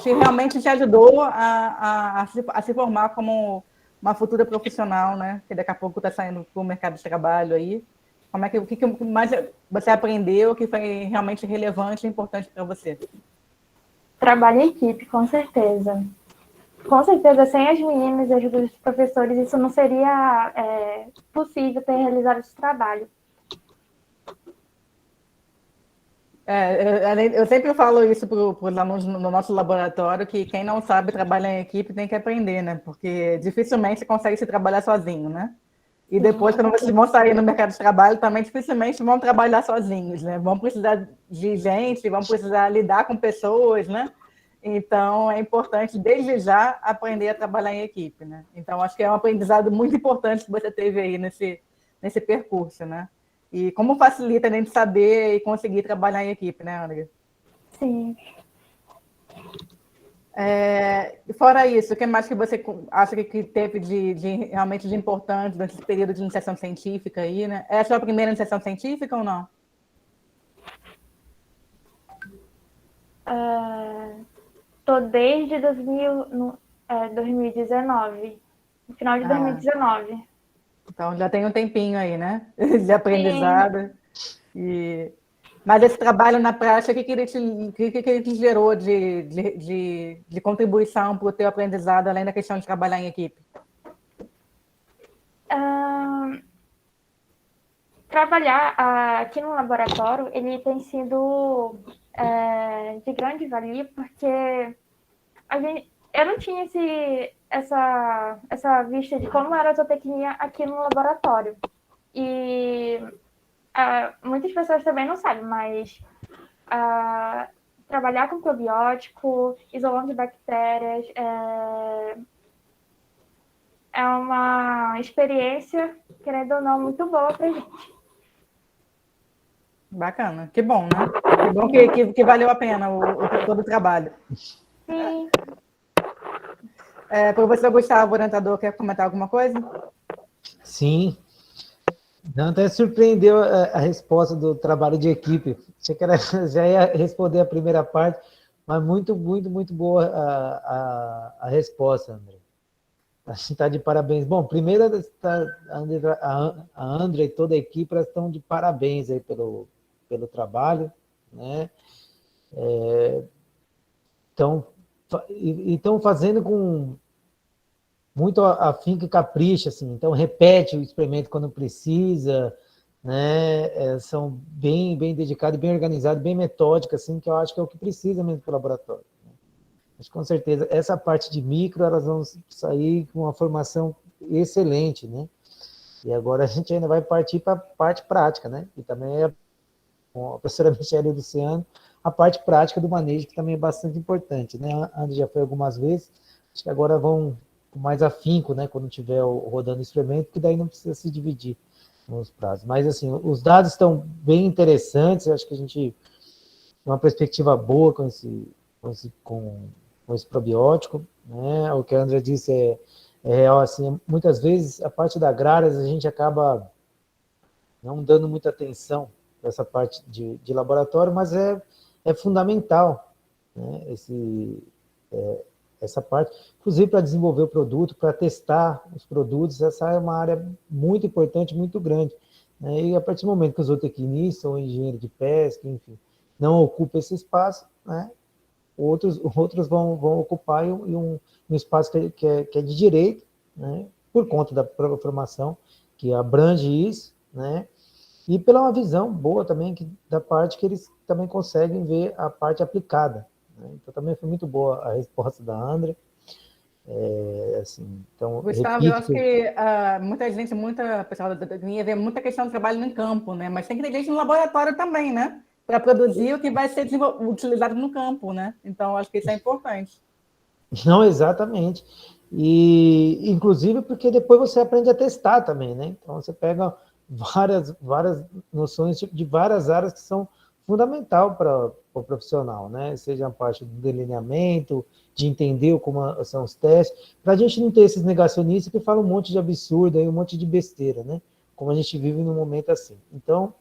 realmente te ajudou a se formar como uma futura profissional, né? Que daqui a pouco está saindo para o mercado de trabalho aí. O que mais você aprendeu que foi realmente relevante e importante para você? Trabalho em equipe, com certeza. Com certeza, sem as meninas e a ajuda dos professores, isso não seria possível ter realizado esse trabalho. Eu sempre falo isso para os alunos no nosso laboratório, que quem não sabe trabalhar em equipe tem que aprender, né? Porque dificilmente consegue se trabalhar sozinho, né? E depois, quando vocês vão sair no mercado de trabalho, também dificilmente vão trabalhar sozinhos, né? Vão precisar de gente, vão precisar lidar com pessoas, né? Então, é importante, desde já, aprender a trabalhar em equipe, né? Então, acho que é um aprendizado muito importante que você teve aí nesse percurso, né? E como facilita a gente saber e conseguir trabalhar em equipe, né, André? Sim. Fora isso, o que mais que você acha que teve realmente de importante nesse período de iniciação científica aí, né? É a sua primeira iniciação científica ou não? Tô desde 2019, no final de 2019. Então, já tem um tempinho aí, né? De aprendizado. Mas esse trabalho na prática, o que ele te gerou de contribuição para o teu aprendizado, além da questão de trabalhar em equipe? Trabalhar aqui no laboratório, ele tem sido de grande valia, porque eu não tinha essa vista de como era a zootecnia aqui no laboratório. E muitas pessoas também não sabem, mas trabalhar com probiótico, isolando de bactérias, é uma experiência, querendo ou não, muito boa para a gente. Bacana, que bom, né? Que bom que valeu a pena todo o trabalho. Sim. Professor Gustavo, orientador, quer comentar alguma coisa? Sim. Não, até surpreendeu a resposta do trabalho de equipe. Achei que já ia responder a primeira parte, mas muito, muito, muito boa a resposta, André. A gente está de parabéns. Bom, primeiro, a André e toda a equipe estão de parabéns aí pelo trabalho, né? Estão fazendo com muito afinco e capricho, assim. Então, repete o experimento quando precisa, né? São bem dedicados, bem organizados, bem metódicos, assim, que eu acho que é o que precisa mesmo para o laboratório. Mas, com certeza, essa parte de micro, elas vão sair com uma formação excelente, né? E agora a gente ainda vai partir para a parte prática, né? E também com a professora Michele Luciano, a parte prática do manejo, que também é bastante importante, né? A André já foi algumas vezes, acho que agora vão com mais afinco, né? Quando tiver rodando o experimento, porque daí não precisa se dividir nos prazos. Mas, assim, os dados estão bem interessantes, acho que a gente tem uma perspectiva boa com esse probiótico, né? O que a André disse é real, assim, muitas vezes a parte da agrárias a gente acaba não dando muita atenção para essa parte de laboratório, mas é fundamental, né? Essa parte, inclusive para desenvolver o produto, para testar os produtos, essa é uma área muito importante, muito grande, né? E a partir do momento que os zootecnistas ou engenheiro de pesca, enfim, não ocupam esse espaço, né? Outros vão ocupar um espaço que é de direito, né? Por conta da própria formação, que abrange isso, né? e pela uma visão boa também da parte que eles também conseguem ver a parte aplicada, né? Então também foi muito boa a resposta da André. Assim, então, Gustavo, eu repito acho que muita gente, muita pessoal da academia vê muita questão do trabalho no campo, né? Mas tem que ter gente no laboratório também, né? Para produzir o que vai ser utilizado no campo, né? Então, acho que isso é importante. não exatamente. E, inclusive, porque depois você aprende a testar também, né? Então, você pega várias noções de várias áreas que são fundamental para o profissional, né? Seja a parte do delineamento, de entender como são os testes, para a gente não ter esses negacionistas que falam um monte de absurdo, aí, um monte de besteira, né? Como a gente vive num momento assim. Então,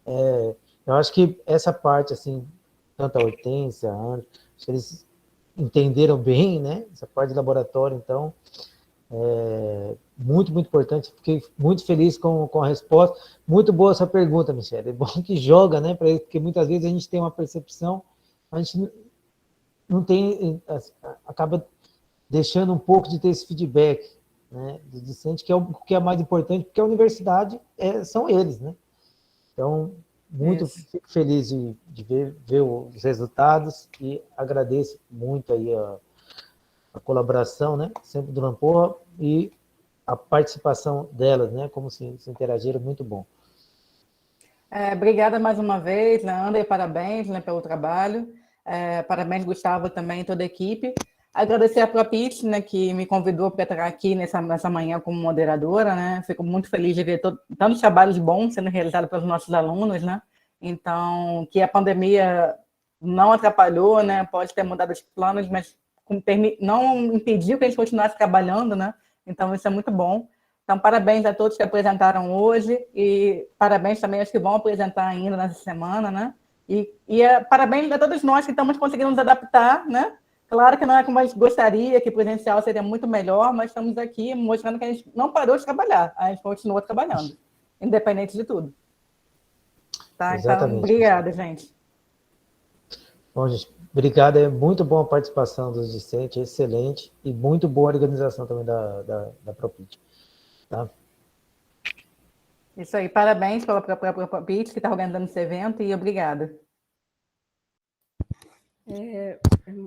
eu acho que essa parte, assim, tanto a Hortência, a Ana, acho que eles entenderam bem, né? Essa parte de laboratório, então, muito, muito importante. Fiquei muito feliz com a resposta. Muito boa a sua pergunta, Michele. É bom que joga, né? Porque muitas vezes a gente tem uma percepção, a gente não tem, acaba deixando um pouco de ter esse feedback, né? Do discente, que é mais importante, porque a universidade são eles, né? Então, fico feliz de ver os resultados e agradeço muito aí a colaboração, né, sempre do Lamporra e a participação delas, né, como se interagiram, muito bom. Obrigada mais uma vez, né, André, parabéns, né, pelo trabalho. Parabéns, Gustavo, também, toda a equipe. Agradecer a Propit, né, que me convidou para estar aqui nessa manhã como moderadora, né? Fico muito feliz de ver tantos trabalhos bons sendo realizados pelos nossos alunos, né? Então, que a pandemia não atrapalhou, né? Pode ter mudado os planos, mas não impediu que a gente continuasse trabalhando, né? Então, isso é muito bom. Então, parabéns a todos que apresentaram hoje e parabéns também aos que vão apresentar ainda nessa semana, né? Parabéns a todos nós que estamos conseguindo nos adaptar, né? Claro que não é como a gente gostaria, que presencial seria muito melhor, mas estamos aqui mostrando que a gente não parou de trabalhar, a gente continua trabalhando, independente de tudo. Tá? Então, Exatamente. obrigada, gente. Bom, gente, obrigado. É muito boa a participação dos discentes, excelente, e muito boa a organização também da Propit. Tá? Isso aí, parabéns pela Propit, que está organizando esse evento, e obrigada.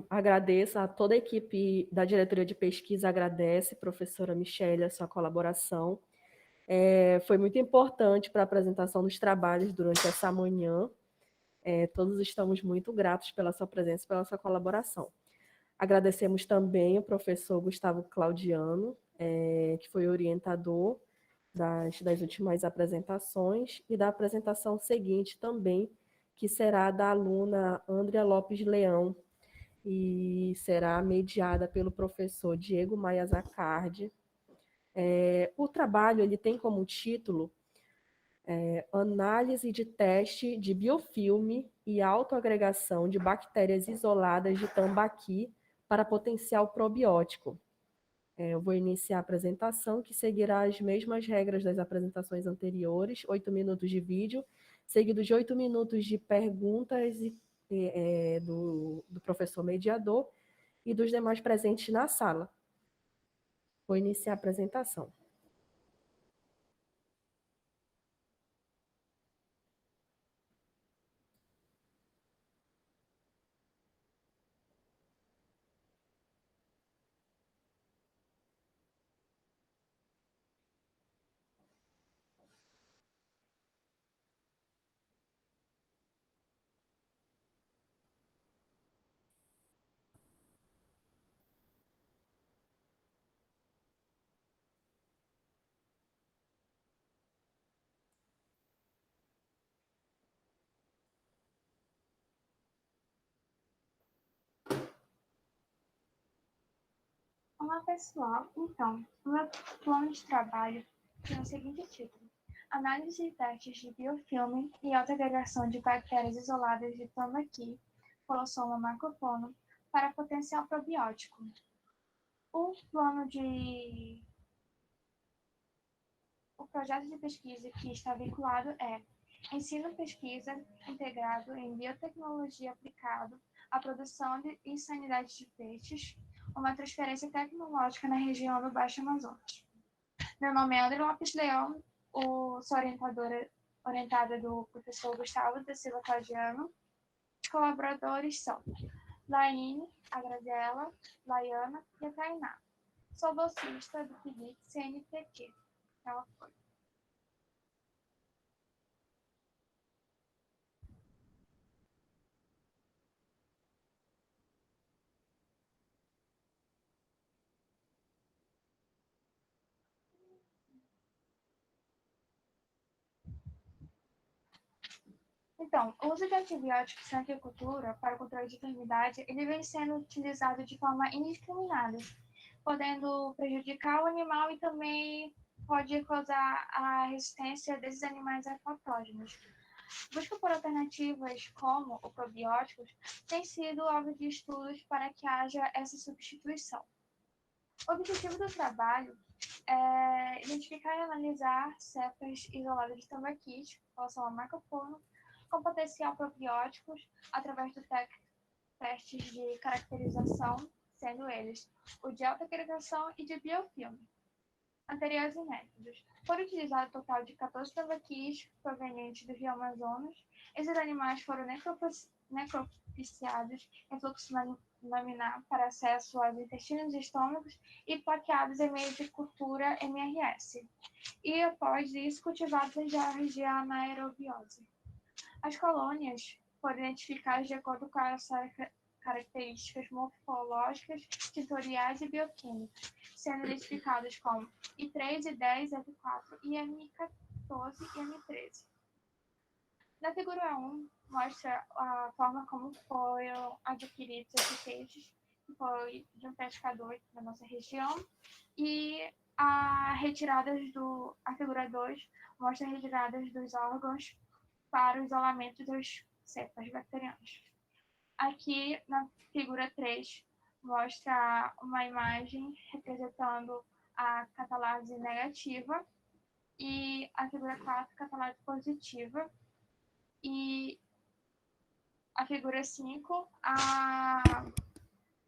Agradeço a toda a equipe da diretoria de pesquisa, agradece, professora Michele, a sua colaboração. Foi muito importante para a apresentação dos trabalhos durante essa manhã. Todos estamos muito gratos pela sua presença e pela sua colaboração. Agradecemos também o professor Gustavo Claudiano, que foi orientador das últimas apresentações, e da apresentação seguinte também, que será da aluna Andrea Lopes Leão, e será mediada pelo professor Diego Maia Zaccardi. O trabalho ele tem como título Análise de teste de biofilme e autoagregação de bactérias isoladas de tambaqui para potencial probiótico. Eu vou iniciar a apresentação, que seguirá as mesmas regras das apresentações anteriores, 8 minutos de vídeo, seguido de 8 minutos de perguntas do professor mediador e dos demais presentes na sala. Vou iniciar a apresentação. Olá, pessoal. Então, o meu plano de trabalho tem o seguinte título: Análise de testes de biofilme e autoagregação de bactérias isoladas de tambaqui, Colossoma macrofono, para potencial probiótico. O projeto de pesquisa que está vinculado é ensino-pesquisa integrado em biotecnologia aplicado à produção e sanidade de peixes, uma transferência tecnológica na região do Baixo Amazonas. Meu nome é André Lopes Leão, sou orientadora orientada do professor Gustavo da Silva Claudiano. Os colaboradores são Laine, a Graziela, Laiana e a Tainá. Sou bolsista do PIBIC CNPq. Ela foi. Então, o uso de antibióticos na agricultura para o controle de enfermidade, ele vem sendo utilizado de forma indiscriminada, podendo prejudicar o animal e também pode causar a resistência desses animais a patógenos. Busca por alternativas como os probióticos tem sido alvo de estudos para que haja essa substituição. O objetivo do trabalho é identificar e analisar cepas isoladas de tambaquite, em relação a marca-puno, com potencial probióticos, através dos testes de caracterização, sendo eles o de alta agregação e de biofilme. Anteriores métodos. Foram utilizados um total de 14 tambaquis provenientes do Rio Amazonas. Esses animais foram necropsiados em fluxo laminar para acesso aos intestinos e estômagos e plaqueados em meio de cultura MRS. E após isso, cultivados em jarras de anaerobiose. As colônias foram identificadas de acordo com as características morfológicas, tutoriais e bioquímicas, sendo identificadas como I3, I10, F4, IM14 e M13. Na figura 1, mostra a forma como foram adquiridos esses peixes, que foi de um pescador da nossa região, e a figura 2 mostra retiradas dos órgãos para o isolamento das cepas bacterianas. Aqui, na figura 3, mostra uma imagem representando a catalase negativa e a figura 4, catalase positiva. E a figura 5,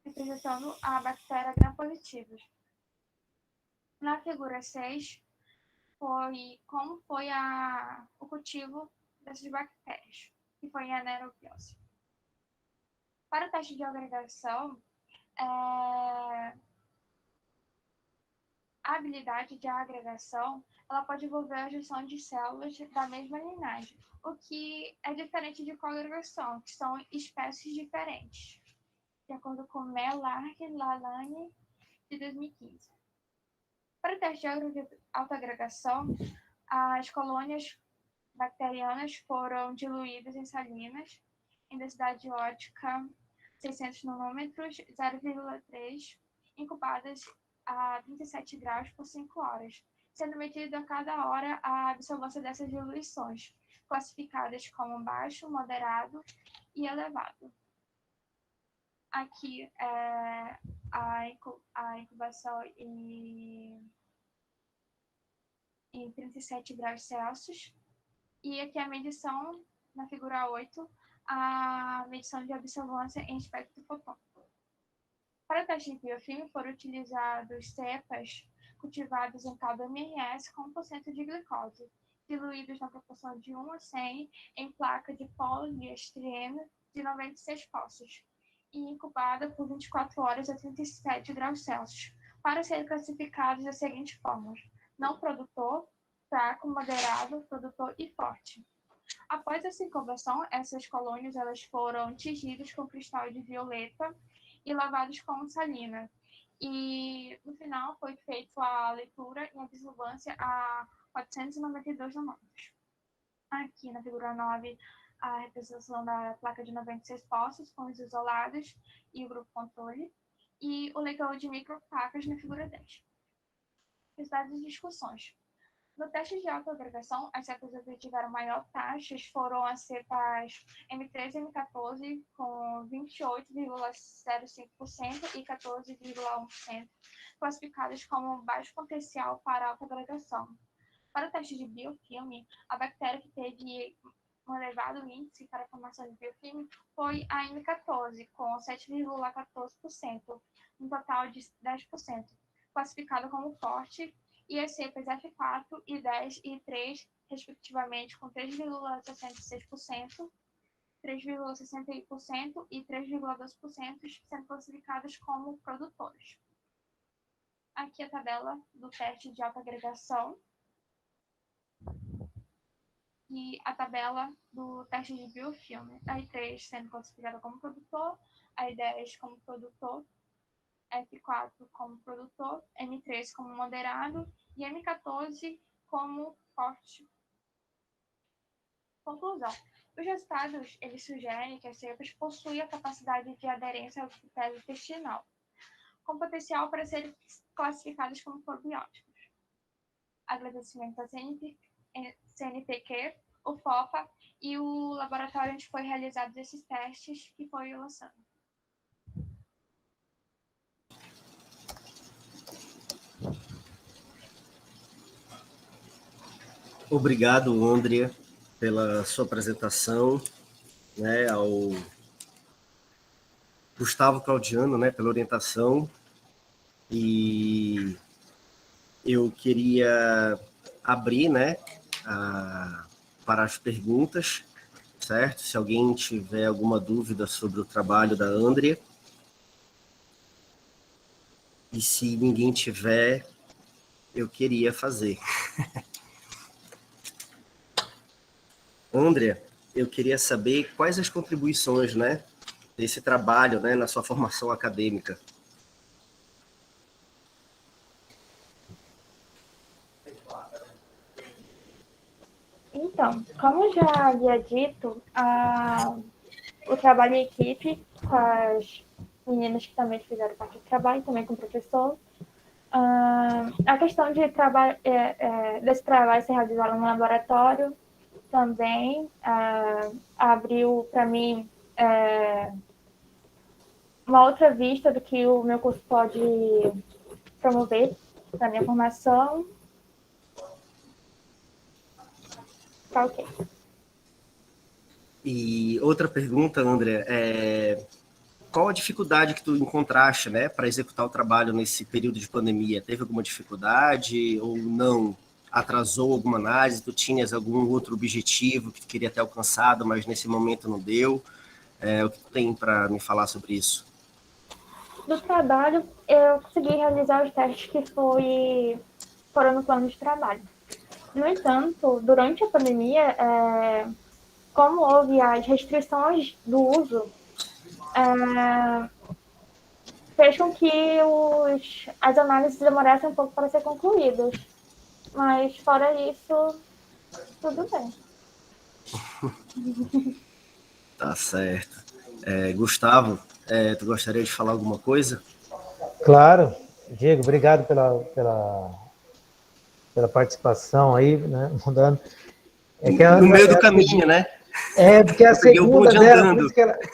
representando a bactéria gram-positiva. Na figura 6, como foi o cultivo dessas bactérias, que foi a anaerobiose. Para o teste de agregação, a habilidade de agregação ela pode envolver a junção de células da mesma linhagem, o que é diferente de coagregação, que são espécies diferentes, de acordo com Melark e Lalane, de 2015. Para o teste de autoagregação, as colônias bacterianas foram diluídas em salinas, em densidade ótica 600 nanômetros, 0,3, incubadas a 37 graus por 5 horas, sendo medido a cada hora a absorvência dessas diluições, classificadas como baixo, moderado e elevado. Aqui é a incubação em 37 graus Celsius. E aqui a medição, na figura 8, a medição de absorvância em espectro fotônico. Para o teste de biofilme foram utilizados cepas cultivadas em caldo MRS com 1% de glicose, diluídos na proporção de 1 a 100 em placa de poliestreno de 96 poços e incubada por 24 horas a 37 graus Celsius, para serem classificados das seguintes formas: não produtor, fraco, moderado, produtor e forte. Após essa incubação, essas colônias elas foram tingidas com cristal de violeta e lavadas com salina. E no final foi feita a leitura em absorvância a 492 nanômetros. Aqui na figura 9, a representação da placa de 96 poços com os isolados e o grupo controle, e o leitor de microplacas na figura 10. Resultados e discussões. No teste de autoagregação, as cepas que obtiveram maior taxas foram as cepas M13 e M14, com 28,05% e 14,1%, classificadas como baixo potencial para autoagregação. Para o teste de biofilme, a bactéria que teve um elevado índice para a formação de biofilme foi a M14, com 7,14%, um total de 10%, classificada como forte, e as cepas F4, I10 e I3 respectivamente, com 3,66%, 3,61% e 3,2%, sendo classificadas como produtores. Aqui a tabela do teste de autoagregação e a tabela do teste de biofilme. A I3 sendo classificada como produtor, a I10 como produtor, F4 como produtor, M3 como moderado e M14 como forte. Conclusão. Os resultados, eles sugerem que as cepas possuem a capacidade de aderência ao epitélio intestinal, com potencial para serem classificados como probióticos. Agradecimento à CNPq, o FOPA e o laboratório onde foi realizados esses testes, que foi o Lassana. Obrigado, Andrea, pela sua apresentação, né, ao Gustavo Claudiano, né, pela orientação. E eu queria abrir, né, para as perguntas, certo? Se alguém tiver alguma dúvida sobre o trabalho da Andrea. E se ninguém tiver, eu queria fazer. Andrea, eu queria saber quais as contribuições, né, desse trabalho, né, na sua formação acadêmica. Então, como já havia dito, o trabalho em equipe com as meninas que também fizeram parte do trabalho, também com o professor, a questão de desse trabalho ser realizado no laboratório também abriu para mim uma outra vista do que o meu curso pode promover para minha formação. Tá ok. E outra pergunta, Andrea, qual a dificuldade que tu encontraste, né, para executar o trabalho nesse período de pandemia? Teve alguma dificuldade ou não? Atrasou alguma análise? Tu tinhas algum outro objetivo que tu queria ter alcançado, mas nesse momento não deu? O que tu tem para me falar sobre isso? Do trabalho, eu consegui realizar os testes que foram no plano de trabalho. No entanto, durante a pandemia, como houve as restrições do uso, fez com que as análises demorassem um pouco para ser concluídas. Mas, fora isso, tudo bem. Tá certo. Gustavo, tu gostaria de falar alguma coisa? Claro. Diego, obrigado pela participação aí, né? Mudando. No meio do caminho, né? Porque a segunda dela, por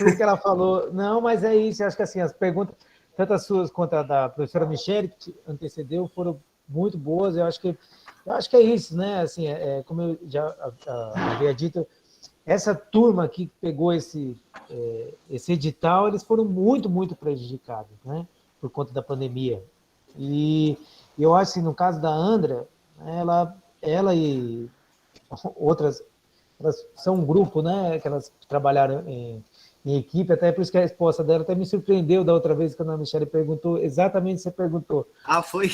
isso que ela falou. Não, mas é isso. Eu acho que assim, as perguntas, tanto as suas quanto a da professora Michele, que te antecedeu, foram muito boas. Eu acho que é isso, né? Assim, como eu já havia dito, essa turma aqui que pegou esse edital, eles foram muito, muito prejudicados, né? Por conta da pandemia. E eu acho que no caso da Andrea, ela e outras, elas são um grupo, né, que elas trabalharam em equipe, até por isso que a resposta dela até me surpreendeu da outra vez, quando a Michele perguntou, exatamente o que você perguntou. Ah, foi?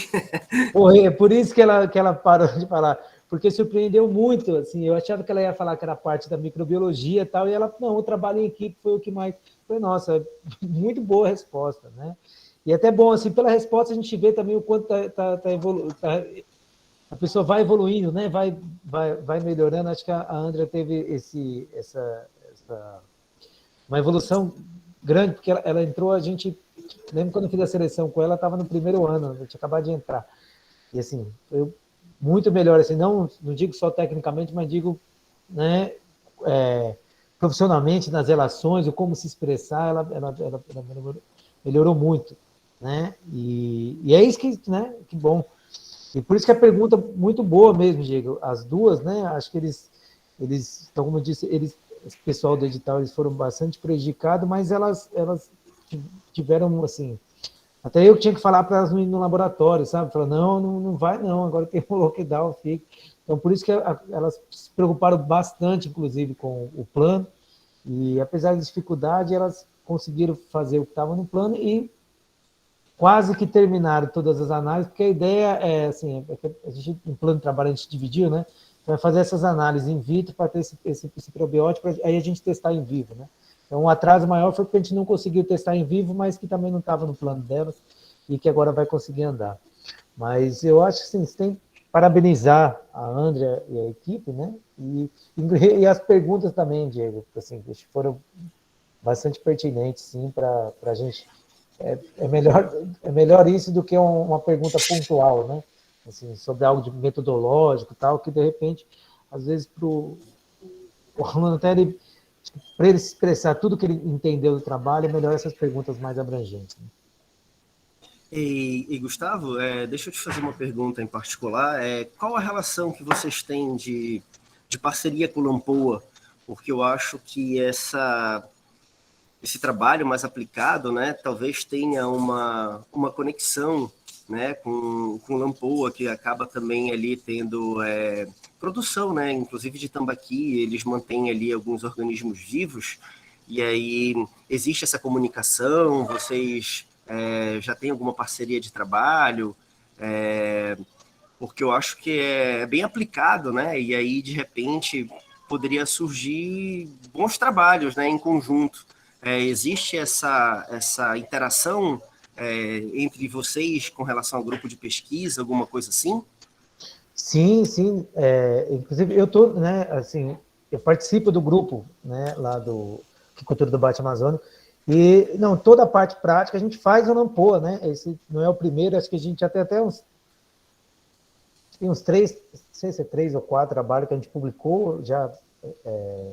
É por isso que ela parou de falar, porque surpreendeu muito, assim, eu achava que ela ia falar que era parte da microbiologia e tal, e ela, não, o trabalho em equipe foi o que mais... Foi, nossa, muito boa a resposta, né? E até bom, assim, pela resposta a gente vê também o quanto a pessoa vai evoluindo, né? Vai melhorando. Acho que a Andrea teve uma evolução grande, porque ela entrou, a gente... Lembro quando eu fiz a seleção com ela estava no primeiro ano, eu tinha acabado de entrar. E, assim, foi muito melhor, assim, não digo só tecnicamente, mas digo, né, profissionalmente, nas relações, o como se expressar, ela melhorou muito, né? E é isso que, né, que bom. E por isso que a pergunta muito boa mesmo, Diego. As duas, né? Acho que eles então, como eu disse, esse pessoal do edital, eles foram bastante prejudicados, mas elas tiveram, assim, Até eu que tinha que falar para elas não ir no laboratório, sabe? Falar, não vai não, agora tem um lockdown, fica. Então, por isso que elas se preocuparam bastante, inclusive, com o plano, e apesar da dificuldade, elas conseguiram fazer o que estava no plano e quase que terminaram todas as análises, porque a ideia é, assim, a gente, no plano de trabalho a gente dividiu, né? Vai fazer essas análises in vitro para ter esse probiótico, aí a gente testar em vivo, né? Então, o atraso maior foi porque a gente não conseguiu testar em vivo, mas que também não estava no plano delas e que agora vai conseguir andar. Mas eu acho que, assim, você tem que parabenizar a Andrea e a equipe, né? E as perguntas também, Diego, assim, foram bastante pertinentes, sim, para a gente. É melhor isso do que uma pergunta pontual, né? Assim, sobre algo de metodológico e tal, que de repente, às vezes, para o aluno até para ele expressar tudo que ele entendeu do trabalho, é melhor essas perguntas mais abrangentes. Né? E Gustavo, deixa eu te fazer uma pergunta em particular. Qual a relação que vocês têm de parceria com o Lampoa? Porque eu acho que esse trabalho mais aplicado, né, talvez tenha uma conexão, né, com o Lampoa, que acaba também ali tendo produção, né, inclusive de tambaqui, eles mantêm ali alguns organismos vivos, e aí existe essa comunicação, vocês já têm alguma parceria de trabalho, porque eu acho que é bem aplicado, né, e aí de repente poderia surgir bons trabalhos, né, em conjunto. Existe essa interação entre vocês com relação ao grupo de pesquisa, alguma coisa assim? Sim, sim. Inclusive, eu tô, né, assim, eu participo do grupo, né, lá do Cultura do Bate Amazônico, e, não, toda a parte prática a gente faz no Lampoa, né, esse não é o primeiro, acho que a gente já tem até uns 3, não sei se é 3 ou 4 trabalhos que a gente publicou, já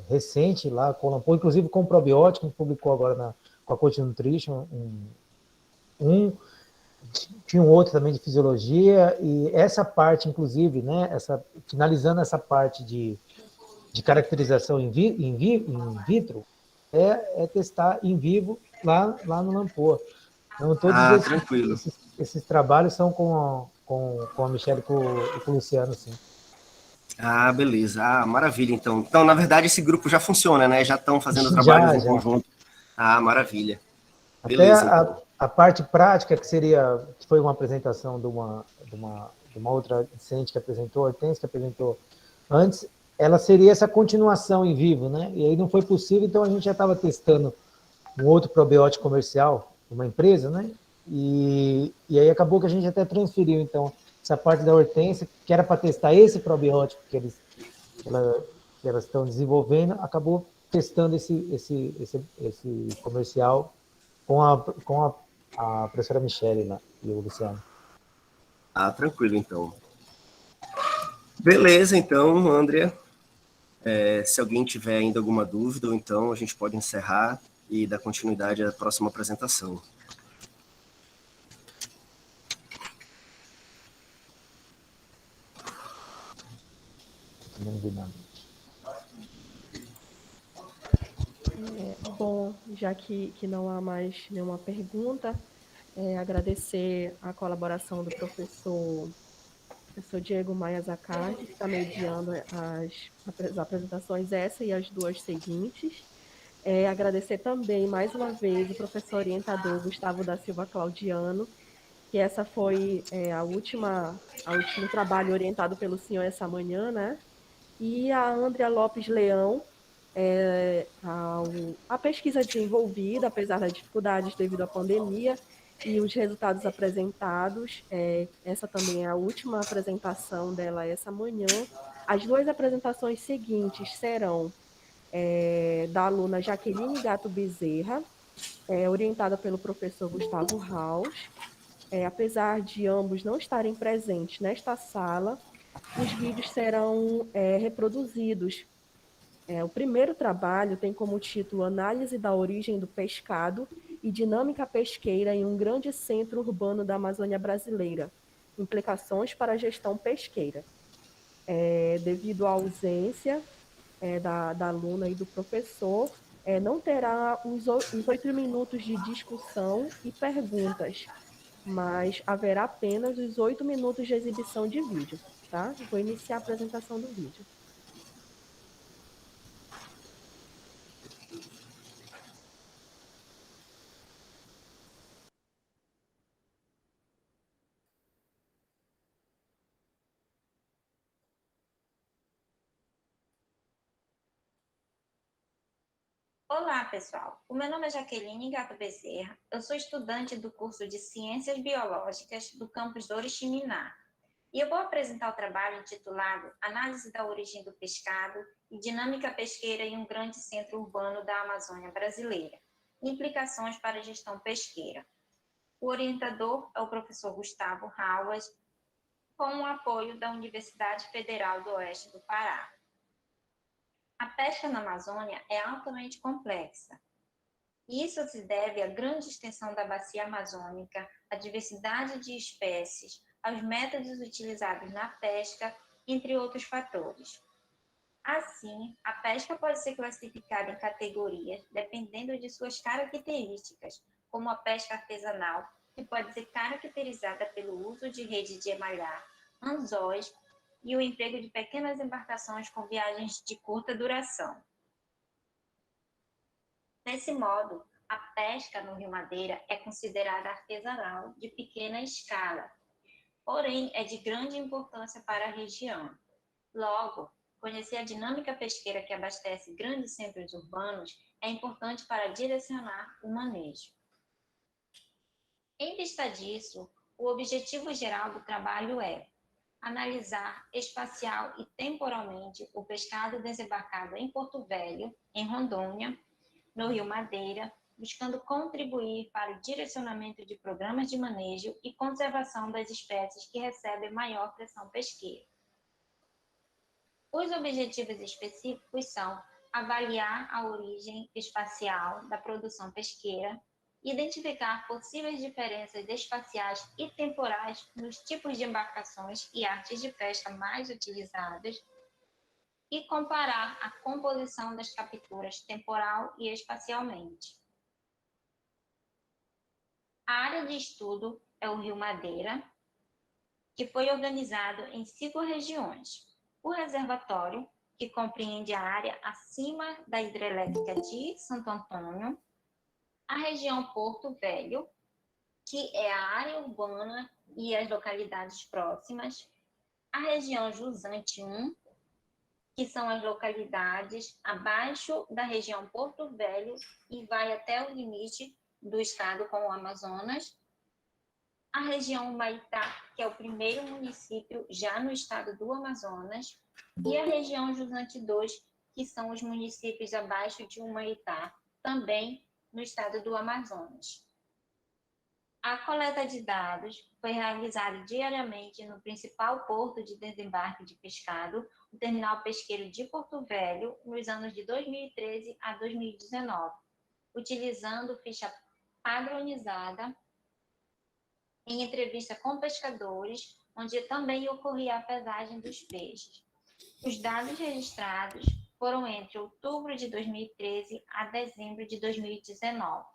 recente lá com o Lampoa, inclusive com o probiótico, a gente publicou agora com a Coach Nutrition, tinha um outro também de fisiologia, e essa parte, inclusive, né, finalizando essa parte de caracterização in vitro, é testar em vivo lá no Lampoa. Então, todos tranquilo. esses trabalhos são com a Michelle e com o Luciano, sim. Beleza. Maravilha, então. Então, na verdade, esse grupo já funciona, né? Já estão fazendo trabalhos em conjunto. Maravilha. Beleza, Até então. a parte prática, que foi uma apresentação de uma outra docente que apresentou, a Hortense, que apresentou antes, ela seria essa continuação em vivo, né? E aí não foi possível, então a gente já estava testando um outro probiótico comercial, uma empresa, né? E aí acabou que a gente até transferiu, então, essa parte da Hortense, que era para testar esse probiótico que elas estão desenvolvendo, acabou testando esse comercial com a professora Michelle lá, e o Luciano. Tranquilo, então. Beleza, então, Andrea. Se alguém tiver ainda alguma dúvida, então a gente pode encerrar e dar continuidade à próxima apresentação. Não vi nada. Bom, já que não há mais nenhuma pergunta, agradecer a colaboração do professor Diego Maia Zaccardi, que está mediando as apresentações essa e as duas seguintes. Agradecer também, mais uma vez, o professor orientador Gustavo da Silva Claudiano, que essa foi o último trabalho orientado pelo senhor essa manhã, né? E a Andrea Lopes Leão, a pesquisa desenvolvida, apesar das dificuldades devido à pandemia, e os resultados apresentados. Essa também é a última apresentação dela essa manhã. As duas apresentações seguintes serão da aluna Jaqueline Gato Bezerra, orientada pelo professor Gustavo Haus. Apesar de ambos não estarem presentes nesta sala, os vídeos serão reproduzidos. O primeiro trabalho tem como título Análise da origem do pescado e dinâmica pesqueira em um grande centro urbano da Amazônia brasileira. Implicações para a gestão pesqueira. Devido à ausência da aluna e do professor, não terá os 8 minutos de discussão e perguntas. mas haverá apenas os 8 minutos de exibição de vídeo, tá? Vou iniciar a apresentação do vídeo. Olá, pessoal. O meu nome é Jaqueline Gato Bezerra. Eu sou estudante do curso de Ciências Biológicas do campus do Oriximiná. E eu vou apresentar o trabalho intitulado Análise da Origem do Pescado e Dinâmica Pesqueira em um Grande Centro Urbano da Amazônia Brasileira. Implicações para a gestão pesqueira. O orientador é o professor Gustavo Rauas, com o apoio da Universidade Federal do Oeste do Pará. A pesca na Amazônia é altamente complexa. Isso se deve à grande extensão da bacia amazônica, à diversidade de espécies, aos métodos utilizados na pesca, entre outros fatores. Assim, a pesca pode ser classificada em categorias dependendo de suas características, como a pesca artesanal, que pode ser caracterizada pelo uso de rede de emalhar, anzóis e o emprego de pequenas embarcações com viagens de curta duração. Desse modo, a pesca no Rio Madeira é considerada artesanal de pequena escala, porém é de grande importância para a região. Logo, conhecer a dinâmica pesqueira que abastece grandes centros urbanos é importante para direcionar o manejo. Em vista disso, o objetivo geral do trabalho é analisar espacial e temporalmente o pescado desembarcado em Porto Velho, em Rondônia, no Rio Madeira, buscando contribuir para o direcionamento de programas de manejo e conservação das espécies que recebem maior pressão pesqueira. Os objetivos específicos são avaliar a origem espacial da produção pesqueira, identificar possíveis diferenças espaciais e temporais nos tipos de embarcações e artes de pesca mais utilizadas e comparar a composição das capturas temporal e espacialmente. A área de estudo é o Rio Madeira, que foi organizado em 5 regiões. O reservatório, que compreende a área acima da hidrelétrica de Santo Antônio, a região Porto Velho, que é a área urbana e as localidades próximas, a região Jusante 1, que são as localidades abaixo da região Porto Velho e vai até o limite do estado com o Amazonas, a região Humaitá, que é o primeiro município já no estado do Amazonas, e a região Jusante 2, que são os municípios abaixo de Humaitá, também no estado do Amazonas. A coleta de dados foi realizada diariamente no principal porto de desembarque de pescado, o Terminal Pesqueiro de Porto Velho, nos anos de 2013 a 2019, utilizando ficha padronizada em entrevista com pescadores, onde também ocorria a pesagem dos peixes. Os dados registrados foram entre outubro de 2013 a dezembro de 2019.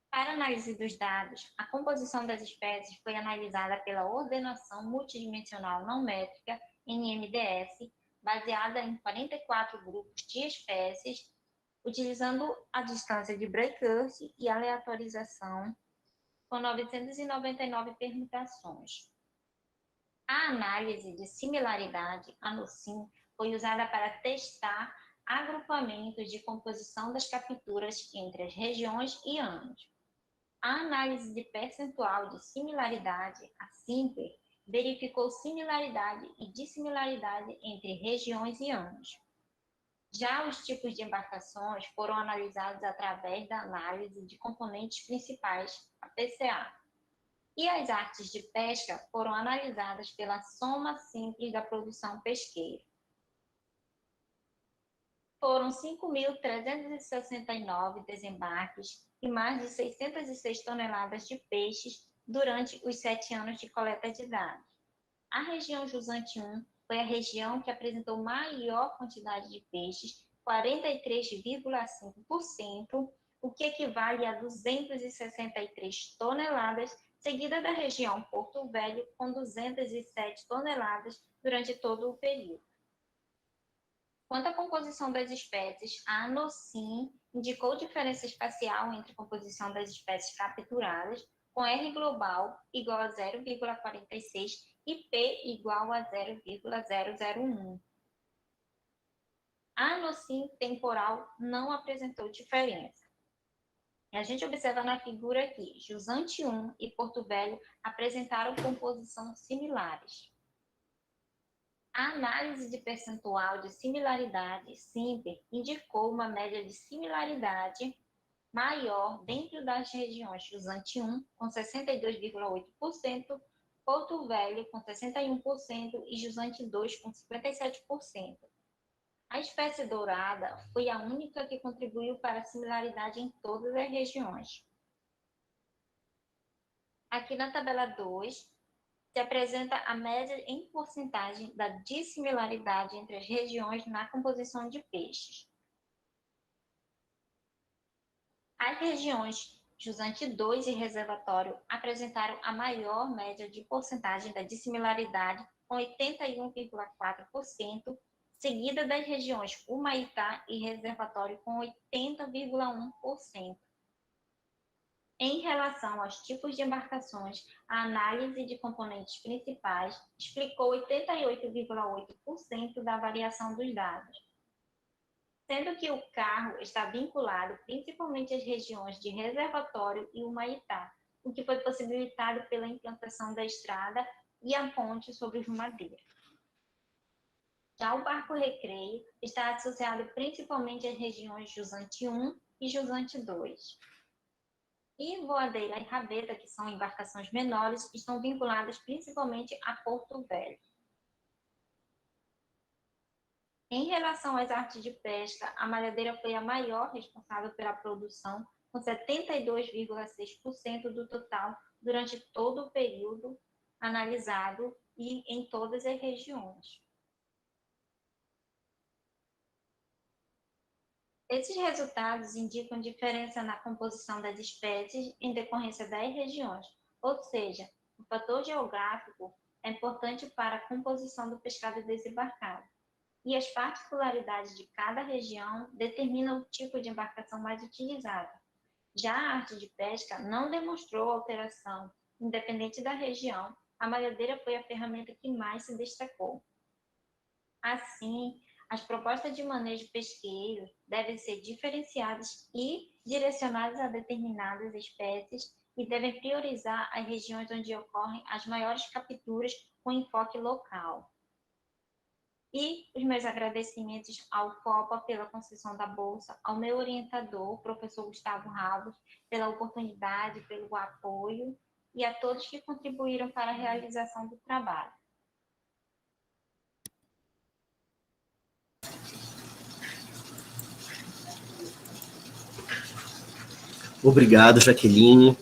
Para análise dos dados, a composição das espécies foi analisada pela Ordenação Multidimensional Não Métrica, NMDS, baseada em 44 grupos de espécies, utilizando a distância de Bray-Curse e aleatorização, com 999 permutações. A análise de similaridade, ANOSIM, foi usada para testar agrupamentos de composição das capturas entre as regiões e anos. A análise de percentual de similaridade, a SIMPER, verificou similaridade e dissimilaridade entre regiões e anos. Já os tipos de embarcações foram analisados através da análise de componentes principais, a PCA. E as artes de pesca foram analisadas pela soma simples da produção pesqueira. Foram 5.369 desembarques e mais de 606 toneladas de peixes durante os 7 anos de coleta de dados. A região Jusante 1 foi a região que apresentou maior quantidade de peixes, 43,5%, o que equivale a 263 toneladas seguida da região Porto Velho, com 207 toneladas durante todo o período. Quanto à composição das espécies, a ANOCIM indicou diferença espacial entre a composição das espécies capturadas, com R global igual a 0,46 e P igual a 0,001. A ANOCIM temporal não apresentou diferença. A gente observa na figura que Jusante 1 e Porto Velho apresentaram composição similares. A análise de percentual de similaridade, SIMPER, indicou uma média de similaridade maior dentro das regiões Jusante 1, com 62,8%, Porto Velho, com 61%, e Jusante 2, com 57%. A espécie dourada foi a única que contribuiu para a similaridade em todas as regiões. Aqui na tabela 2, se apresenta a média em porcentagem da dissimilaridade entre as regiões na composição de peixes. As regiões Jusante 2 e Reservatório apresentaram a maior média de porcentagem da dissimilaridade, com 81,4%, seguida das regiões Humaitá e Reservatório, com 80,1%. Em relação aos tipos de embarcações, a análise de componentes principais explicou 88,8% da variação dos dados, sendo que o carro está vinculado principalmente às regiões de Reservatório e Humaitá, o que foi possibilitado pela implantação da estrada e a ponte sobre o Rio Madeira. Já o barco recreio está associado principalmente às regiões Jusante 1 e Jusante 2. E voadeira e rabeta, que são embarcações menores, estão vinculadas principalmente a Porto Velho. Em relação às artes de pesca, a malhadeira foi a maior responsável pela produção, com 72,6% do total durante todo o período analisado e em todas as regiões. Esses resultados indicam diferença na composição das espécies em decorrência das regiões, ou seja, o fator geográfico é importante para a composição do pescado desembarcado, e as particularidades de cada região determinam o tipo de embarcação mais utilizada. Já a arte de pesca não demonstrou alteração, independente da região, a malhadeira foi a ferramenta que mais se destacou. Assim, as propostas de manejo pesqueiro devem ser diferenciadas e direcionadas a determinadas espécies e devem priorizar as regiões onde ocorrem as maiores capturas com enfoque local. E os meus agradecimentos ao FOPA pela concessão da bolsa, ao meu orientador, o professor Gustavo Ramos, pela oportunidade, pelo apoio e a todos que contribuíram para a realização do trabalho. Obrigado, Jaqueline.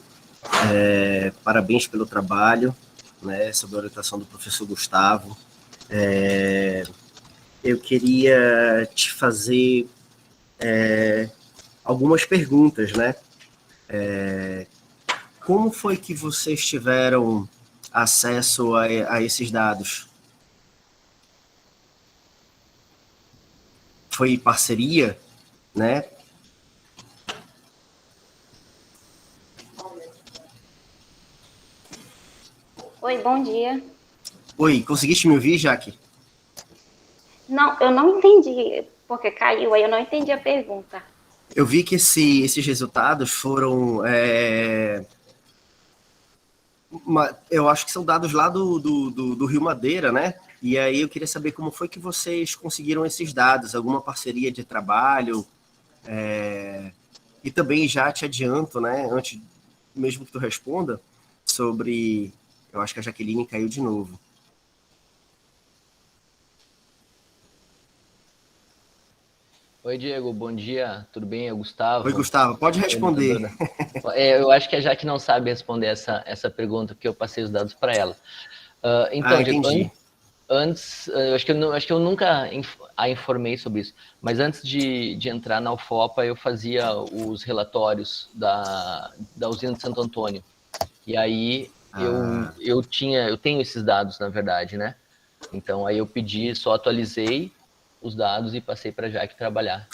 Parabéns pelo trabalho, né, sob a orientação do professor Gustavo. Eu queria te fazer algumas perguntas, né? Como foi que vocês tiveram acesso a esses dados? Foi parceria, né? Oi, bom dia. Oi, conseguiste me ouvir, Jaque? Não, eu não entendi, porque caiu aí, eu não entendi a pergunta. Eu vi que esses resultados foram... eu acho que são dados lá do Rio Madeira, né? E aí eu queria saber como foi que vocês conseguiram esses dados, alguma parceria de trabalho, e também já te adianto, né, antes mesmo que tu responda, sobre... Eu acho que a Jaqueline caiu de novo. Oi, Diego, bom dia, tudo bem? É o Gustavo. Oi, Gustavo, pode responder. Eu acho que a Jaque não sabe responder essa pergunta, porque eu passei os dados para ela. Então, Diego, antes, eu acho que eu nunca a informei sobre isso, mas antes de entrar na UFOPA, eu fazia os relatórios da usina de Santo Antônio. E aí eu tenho esses dados, na verdade, né? Então aí eu pedi, só atualizei os dados e passei para a Jaque trabalhar.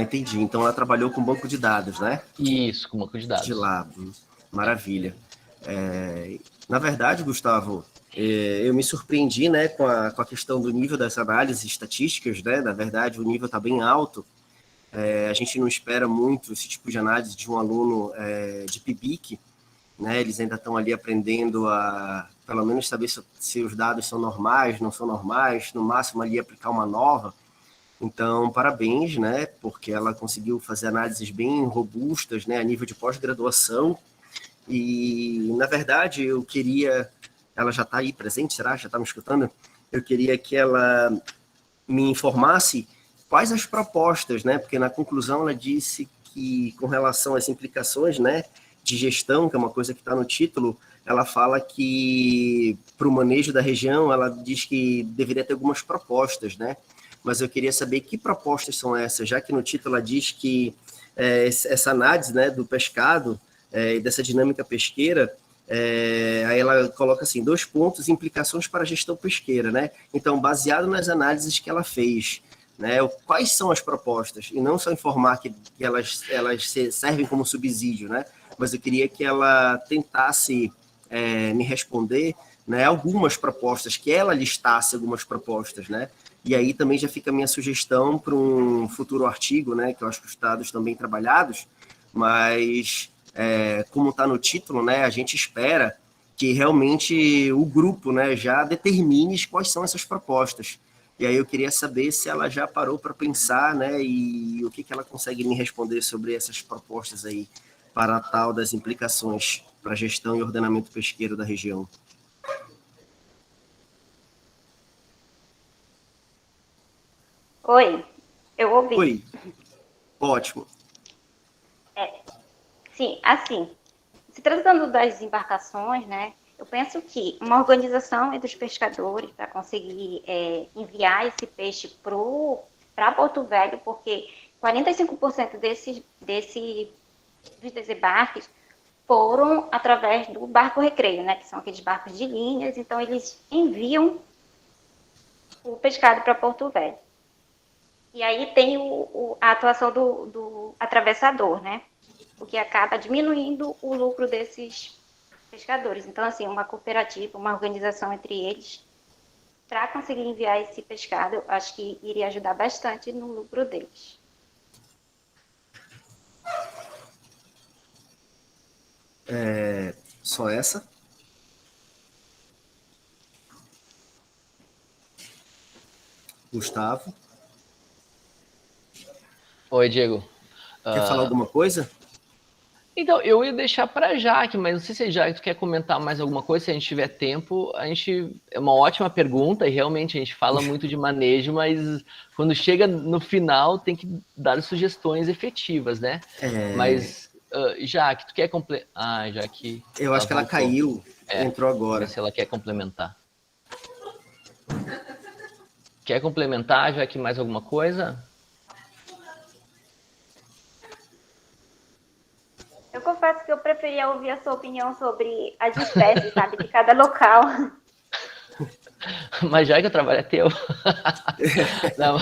Entendi. Então ela trabalhou com banco de dados, né? Isso, com banco de dados. De lá. Maravilha. Na verdade, Gustavo, eu me surpreendi, né, com a questão do nível das análises estatísticas, né? Na verdade, o nível está bem alto. A gente não espera muito esse tipo de análise de um aluno de PIBIC, né? Eles ainda estão ali aprendendo a, pelo menos, saber se os dados são normais, não são normais, no máximo ali aplicar uma nova. Então, parabéns, né? Porque ela conseguiu fazer análises bem robustas, né, a nível de pós-graduação. E, na verdade, eu queria... Ela já está aí presente, será? Já está me escutando? Eu queria que ela me informasse quais as propostas, né? Porque na conclusão ela disse que, com relação às implicações, né, de gestão, que é uma coisa que está no título, ela fala que, para o manejo da região, ela diz que deveria ter algumas propostas, né? Mas eu queria saber que propostas são essas, já que no título ela diz que essa análise, né, do pescado e dessa dinâmica pesqueira, aí ela coloca assim, 2 pontos, implicações para a gestão pesqueira, né? Então, baseado nas análises que ela fez, né, quais são as propostas? E não só informar que elas servem como subsídio, né? Mas eu queria que ela tentasse me responder, né, algumas propostas, que ela listasse algumas propostas, né? E aí também já fica a minha sugestão para um futuro artigo, né, que eu acho que os dados estão bem trabalhados, mas como está no título, né, a gente espera que realmente o grupo, né, já determine quais são essas propostas. E aí eu queria saber se ela já parou para pensar, né, e o que ela consegue me responder sobre essas propostas aí para a tal das implicações para a gestão e ordenamento pesqueiro da região. Oi, eu ouvi. Oi, ótimo. Sim, assim, se tratando das embarcações, né, eu penso que uma organização entre os pescadores para conseguir enviar esse peixe para Porto Velho, porque 45% dos desembarques foram através do barco recreio, né, que são aqueles barcos de linhas, então eles enviam o pescado para Porto Velho. E aí tem a atuação do atravessador, né? O que acaba diminuindo o lucro desses pescadores. Então, assim, uma cooperativa, uma organização entre eles, para conseguir enviar esse pescado, eu acho que iria ajudar bastante no lucro deles. Só essa? Gustavo? Oi, Diego. Quer falar alguma coisa? Então, eu ia deixar para a Jaque, mas não sei se a Jaque quer comentar mais alguma coisa, se a gente tiver tempo. É uma ótima pergunta e realmente a gente fala muito de manejo, mas quando chega no final tem que dar sugestões efetivas, né? Mas, Jaque, tu quer complementar? Jaque... Eu acho que ela caiu, entrou agora. Se ela quer complementar. Quer complementar, Jaque, mais alguma coisa? Eu confesso que eu preferia ouvir a sua opinião sobre as espécies, sabe, de cada local. Mas já que o trabalho é teu. Não,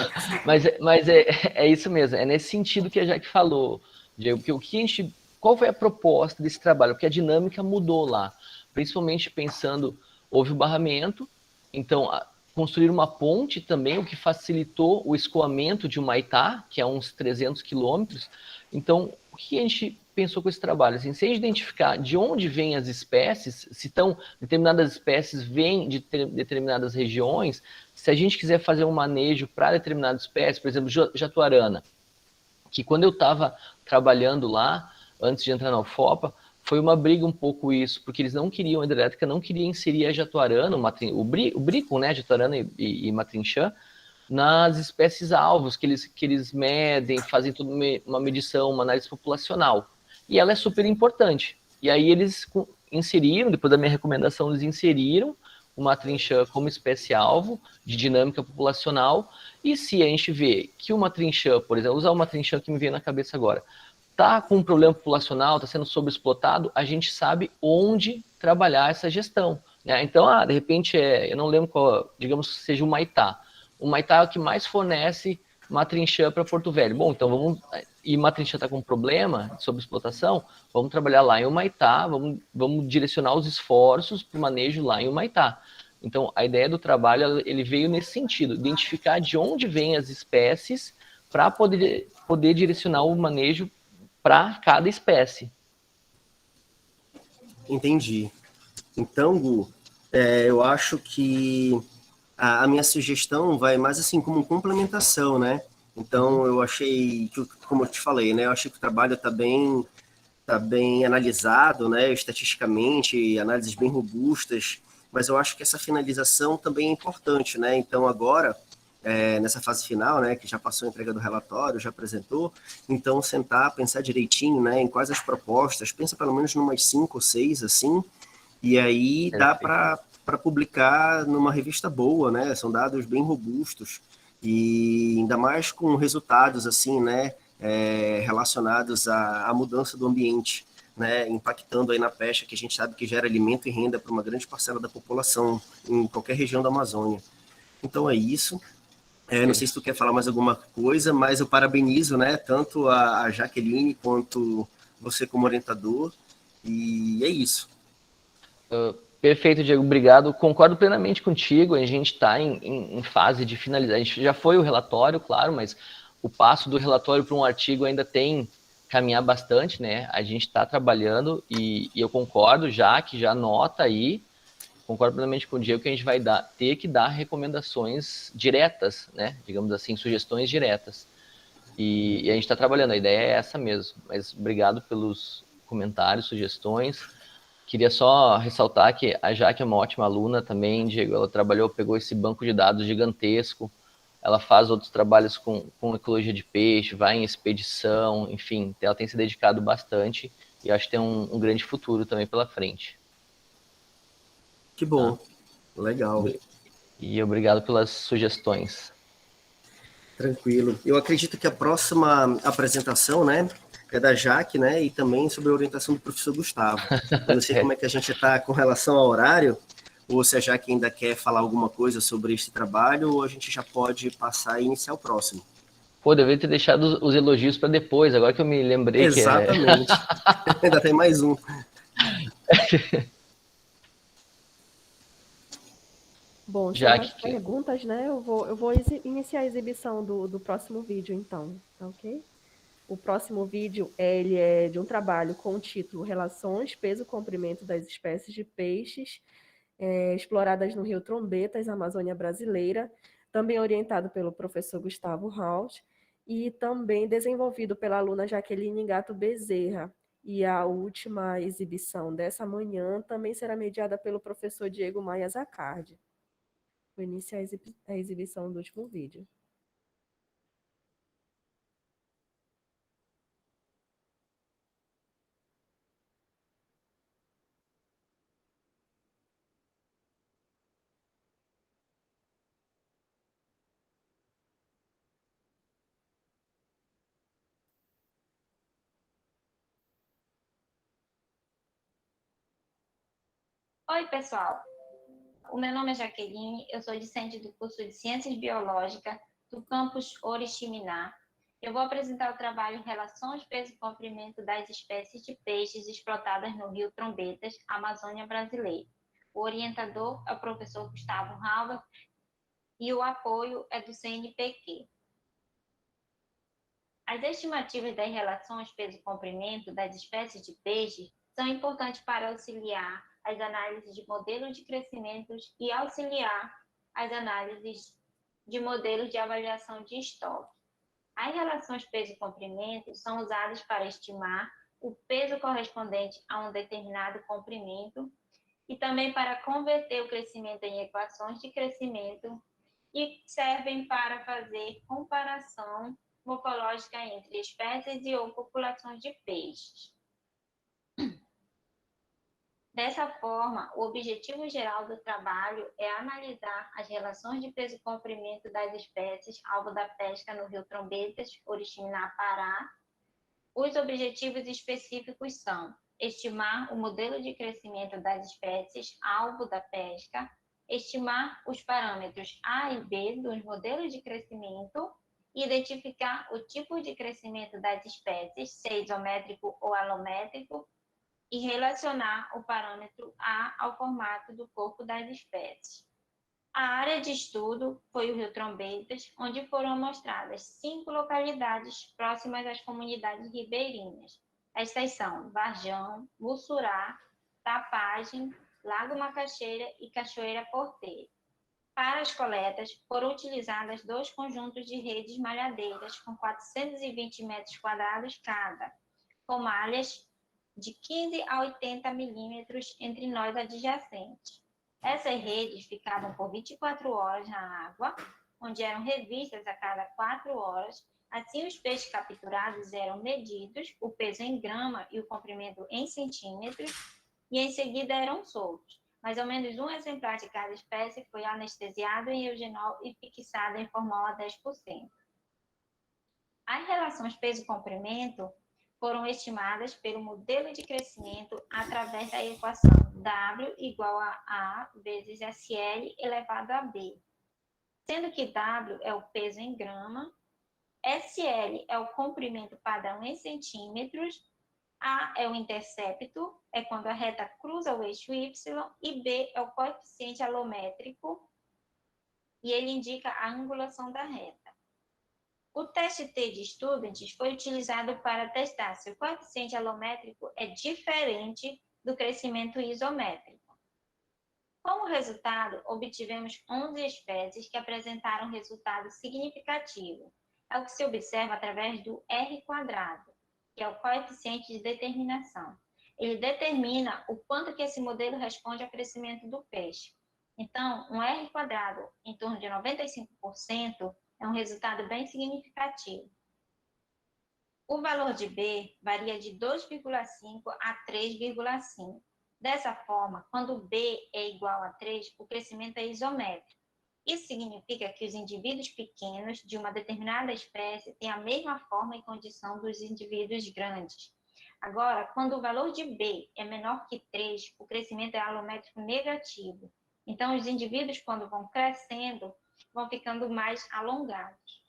mas é isso mesmo, é nesse sentido que a Jaque falou, Diego, porque qual foi a proposta desse trabalho? Porque a dinâmica mudou lá, principalmente pensando, houve o barramento, então construir uma ponte também, o que facilitou o escoamento de Humaitá, que é uns 300 quilômetros. Então, o que a gente pensou com esse trabalho? Assim, se a gente identificar de onde vêm as espécies, se determinadas espécies vêm de determinadas regiões, se a gente quiser fazer um manejo para determinada espécie, por exemplo, jatuarana, que quando eu estava trabalhando lá, antes de entrar na UFOPA, foi uma briga um pouco isso, porque eles não queriam, a hidrelétrica não queria inserir a jatuarana, o brico, né, jatuarana e matrinchã, nas espécies alvos, que eles medem, fazem toda uma medição, uma análise populacional. E ela é super importante. E aí eles inseriram, depois da minha recomendação, eles inseriram o matrinchã como espécie-alvo de dinâmica populacional. E se a gente vê que o matrinchã, por exemplo, usar o matrinchã que me veio na cabeça agora, está com um problema populacional, está sendo sobreexplotado, a gente sabe onde trabalhar essa gestão. Né? Então, de repente, eu não lembro qual, digamos que seja o Maitá. O Maitá é o que mais fornece matrinchã para Porto Velho. Bom, então e matrinchã está com um problema sobre explotação, vamos trabalhar lá em Humaitá, vamos direcionar os esforços para o manejo lá em Humaitá. Então, a ideia do trabalho, ele veio nesse sentido, identificar de onde vêm as espécies para poder direcionar o manejo para cada espécie. Entendi. Então, Gu, eu acho que a minha sugestão vai mais assim como complementação, né? Então, eu achei, como eu te falei, né? Eu achei que o trabalho está bem analisado, né? Estatisticamente, análises bem robustas, mas eu acho que essa finalização também é importante, né? Então, agora, nessa fase final, né? Que já passou a entrega do relatório, já apresentou, então sentar, pensar direitinho, né? Em quais as propostas, pensa pelo menos numas 5 ou 6, assim, e aí dá para publicar numa revista boa, né? São dados bem robustos e ainda mais com resultados assim, né? Relacionados à mudança do ambiente, né? Impactando aí na pesca, que a gente sabe que gera alimento e renda para uma grande parcela da população em qualquer região da Amazônia. Então é isso. Não sei se tu quer falar mais alguma coisa, mas eu parabenizo, né? Tanto a Jaqueline quanto você como orientador. E é isso. Perfeito, Diego, obrigado. Concordo plenamente contigo. A gente está em fase de finalizar. A gente já foi o relatório, claro, mas o passo do relatório para um artigo ainda tem caminhar bastante, né? A gente está trabalhando e eu concordo, já anota aí, concordo plenamente com o Diego que a gente vai ter que dar recomendações diretas, né? Digamos assim, sugestões diretas. E a gente está trabalhando, a ideia é essa mesmo. Mas obrigado pelos comentários, sugestões. Queria só ressaltar que a Jaque é uma ótima aluna também, Diego. Ela pegou esse banco de dados gigantesco, ela faz outros trabalhos com ecologia de peixe, vai em expedição, enfim, ela tem se dedicado bastante e acho que tem um grande futuro também pela frente. Que bom, legal. E obrigado pelas sugestões. Tranquilo. Eu acredito que a próxima apresentação, né, é da Jaque, né, e também sobre a orientação do professor Gustavo. Eu não sei como é que a gente está com relação ao horário, ou se a Jaque ainda quer falar alguma coisa sobre esse trabalho, ou a gente já pode passar e iniciar o próximo. Pô, deveria ter deixado os elogios para depois, agora que eu me lembrei. Exatamente. Que ainda tem mais um. Bom, sem mais perguntas, né? Eu vou iniciar a exibição do próximo vídeo, então, ok? O próximo vídeo ele é de um trabalho com o título Relações, Peso e Comprimento das Espécies de Peixes exploradas no Rio Trombetas, Amazônia Brasileira, também orientado pelo professor Gustavo Haut e também desenvolvido pela aluna Jaqueline Gato Bezerra. E a última exibição dessa manhã também será mediada pelo professor Diego Maia Zaccardi. Vou iniciar a exibição do último vídeo. Oi, pessoal. O meu nome é Jaqueline, eu sou discente do curso de Ciências Biológicas do campus Oriximiná. Eu vou apresentar o trabalho Relações, Peso e Comprimento das Espécies de Peixes explotadas no Rio Trombetas, Amazônia Brasileira. O orientador é o professor Gustavo Halbert e o apoio é do CNPq. As estimativas das relações peso e comprimento das espécies de peixe são importantes para auxiliar as análises de modelos de crescimentos e auxiliar as análises de modelos de avaliação de estoque. As relações peso e comprimento são usadas para estimar o peso correspondente a um determinado comprimento e também para converter o crescimento em equações de crescimento e servem para fazer comparação morfológica entre espécies e ou populações de peixes. Dessa forma, o objetivo geral do trabalho é analisar as relações de peso e comprimento das espécies alvo da pesca no Rio Trombetas, Oriximiná, Pará, Os objetivos específicos são estimar o modelo de crescimento das espécies alvo da pesca, estimar os parâmetros A e B dos modelos de crescimento, identificar o tipo de crescimento das espécies, se é isométrico ou alométrico, e relacionar o parâmetro A ao formato do corpo das espécies. A área de estudo foi o Rio Trombeitas, onde foram amostradas 5 localidades próximas às comunidades ribeirinhas. Estas são Varjão, Mussurá, Tapagem, Lago Macaxeira e Cachoeira Porteira. Para as coletas, foram utilizadas 2 conjuntos de redes malhadeiras com 420 metros quadrados cada, com malhas de 15 a 80 milímetros entre nós adjacentes. Essas redes ficavam por 24 horas na água, onde eram revistas a cada 4 horas. Assim, os peixes capturados eram medidos, o peso em grama e o comprimento em centímetros, e em seguida eram soltos. Mais ou menos um exemplar de cada espécie foi anestesiado em eugenol e fixado em formol a 10%. As relações peso-comprimento foram estimadas pelo modelo de crescimento através da equação W igual a A vezes SL elevado a B, sendo que W é o peso em grama, SL é o comprimento padrão em centímetros, A é o intercepto, é quando a reta cruza o eixo Y, e B é o coeficiente alométrico, e ele indica a angulação da reta. O teste T de Student foi utilizado para testar se o coeficiente alométrico é diferente do crescimento isométrico. Como resultado, obtivemos 11 espécies que apresentaram resultado significativo. É o que se observa através do R², que é o coeficiente de determinação. Ele determina o quanto que esse modelo responde ao crescimento do peixe. Então, um R² em torno de 95% é um resultado bem significativo. O valor de B varia de 2,5 a 3,5. Dessa forma, quando B é igual a 3, o crescimento é isométrico. Isso significa que os indivíduos pequenos de uma determinada espécie têm a mesma forma e condição dos indivíduos grandes. Agora, quando o valor de B é menor que 3, o crescimento é alométrico negativo. Então, os indivíduos, quando vão crescendo, vão ficando mais alongados.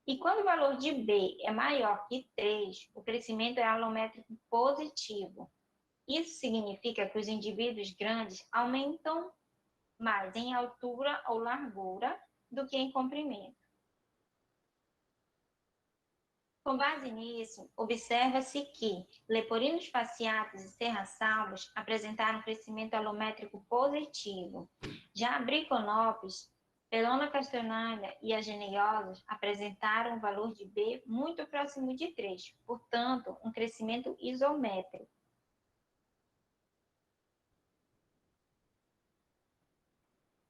E quando o valor de B é maior que 3, o crescimento é alométrico positivo. Isso significa que os indivíduos grandes aumentam mais em altura ou largura do que em comprimento. Com base nisso, observa-se que leporinos fasciatus e serra-salvos apresentaram crescimento alométrico positivo. Já Briconopes, Pelona castanha e Ageneiosos apresentaram um valor de B muito próximo de 3, portanto, um crescimento isométrico.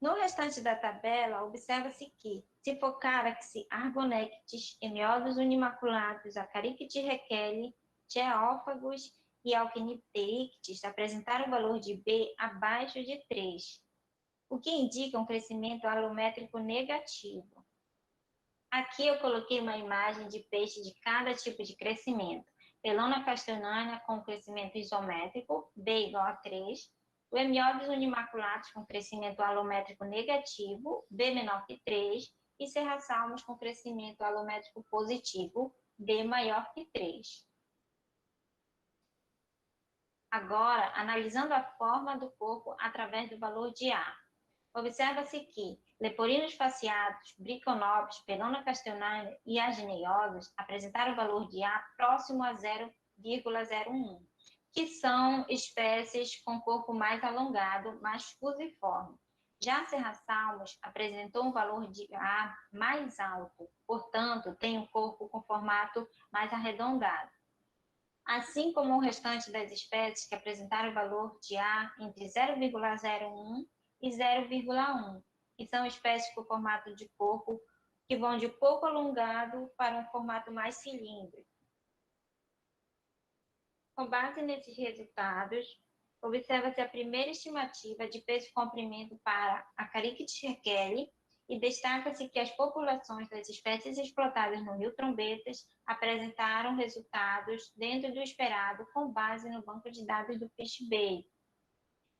No restante da tabela, observa-se que Ciphocarax, Argonectes, Hemiodos unimaculatus, Acaricte requeli, Geófagos e Alquinipterictes apresentaram valor de B abaixo de 3, o que indica um crescimento alométrico negativo. Aqui eu coloquei uma imagem de peixe de cada tipo de crescimento. Pelona castanha com crescimento isométrico, B igual a 3, o Hemiodes unimaculatus com crescimento alométrico negativo, B menor que 3, e Serra-salmos com crescimento alométrico positivo, B maior que 3. Agora, analisando a forma do corpo através do valor de A. Observa-se que leporinos fasciatus, Briconopes, Pelona castanha e Ageneiosos apresentaram valor de A próximo a 0,01. Que são espécies com corpo mais alongado, mais fusiforme. Já a Serra-salmos apresentou um valor de A mais alto, portanto, tem um corpo com formato mais arredondado. Assim como o restante das espécies que apresentaram valor de A entre 0,01 e 0,1, que são espécies com formato de corpo que vão de pouco alongado para um formato mais cilíndrico. Com base nesses resultados, observa-se a primeira estimativa de peso-comprimento para Acaricte requeli e destaca-se que as populações das espécies explotadas no Rio Trombetas apresentaram resultados dentro do esperado com base no banco de dados do peixe-boi.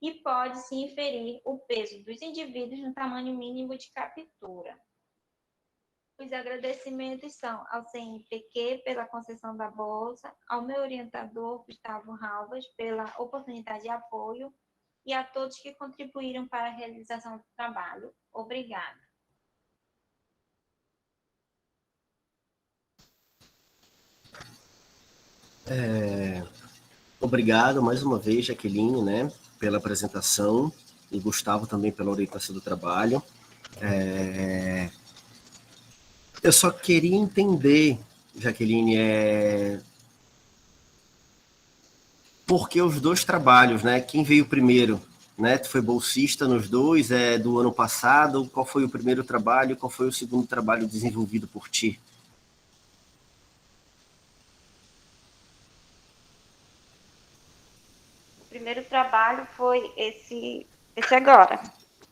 E pode-se inferir o peso dos indivíduos no tamanho mínimo de captura. Os agradecimentos são ao CNPq pela concessão da bolsa, ao meu orientador, Gustavo Ralvas, pela oportunidade de apoio e a todos que contribuíram para a realização do trabalho. Obrigada. Obrigado mais uma vez, Jaqueline, né, pela apresentação, e Gustavo também pela orientação do trabalho. Eu só queria entender, Jaqueline, por que os dois trabalhos, né? Quem veio primeiro, né? Tu foi bolsista nos dois, do ano passado. Qual foi o primeiro trabalho e qual foi o segundo trabalho desenvolvido por ti? O primeiro trabalho foi esse agora,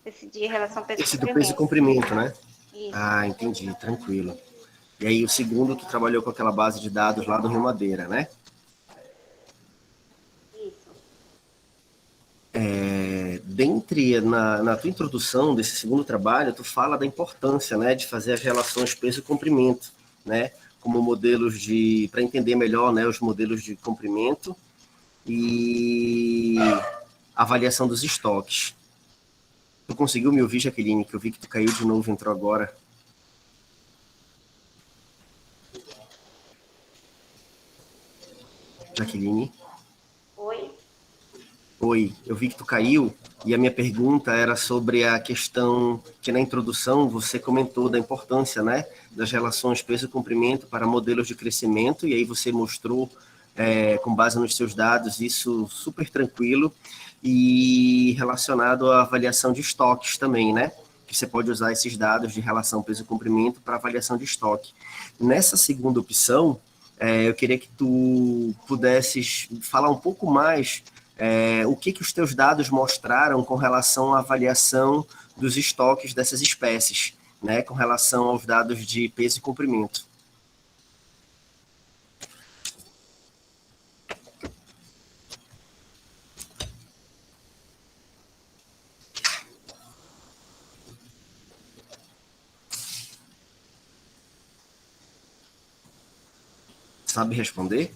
esse de relação peso Esse do peso e comprimento, né? Isso. Ah, entendi, tranquilo. E aí o segundo, tu trabalhou com aquela base de dados lá do Rio Madeira, né? Isso. Na tua introdução desse segundo trabalho, tu fala da importância, né, de fazer as relações peso e comprimento, né, como modelos para entender melhor, né, os modelos de comprimento e avaliação dos estoques. Tu conseguiu me ouvir, Jaqueline? Que eu vi que tu caiu de novo, entrou agora. Jaqueline? Oi, eu vi que tu caiu e a minha pergunta era sobre a questão que na introdução você comentou da importância, né, das relações peso e comprimento para modelos de crescimento, e aí você mostrou, com base nos seus dados, isso super tranquilo, e relacionado à avaliação de estoques também, né, que você pode usar esses dados de relação peso e comprimento para avaliação de estoque. Nessa segunda opção, eu queria que tu pudesses falar um pouco mais o que os teus dados mostraram com relação à avaliação dos estoques dessas espécies, né, com relação aos dados de peso e comprimento. Sabe responder?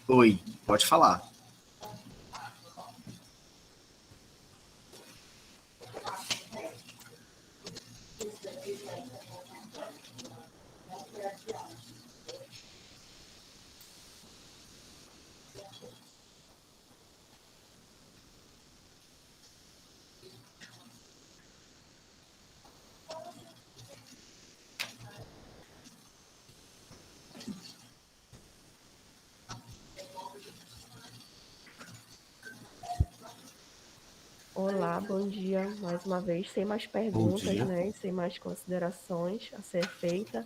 Oi, pode falar. Olá, bom dia mais uma vez, sem mais perguntas, né, sem mais considerações a ser feita.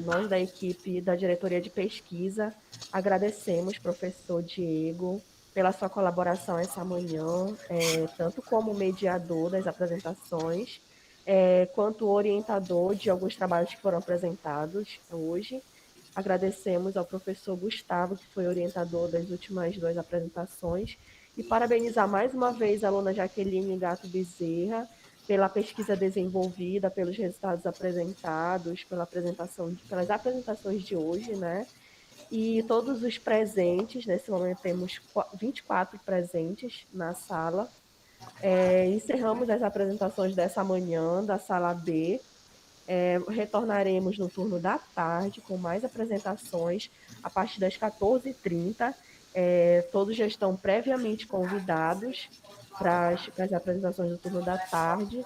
Nós da equipe da diretoria de pesquisa agradecemos, professor Diego, pela sua colaboração essa manhã, tanto como mediador das apresentações, quanto orientador de alguns trabalhos que foram apresentados hoje. Agradecemos ao professor Gustavo, que foi orientador das últimas duas apresentações, e parabenizar mais uma vez a aluna Jaqueline Gato Bezerra pela pesquisa desenvolvida, pelos resultados apresentados, pelas apresentações de hoje, né? E todos os presentes, nesse momento temos 24 presentes na sala. Encerramos as apresentações dessa manhã, da sala B. Retornaremos no turno da tarde com mais apresentações a partir das 14h30. Todos já estão previamente convidados para as apresentações do turno da tarde.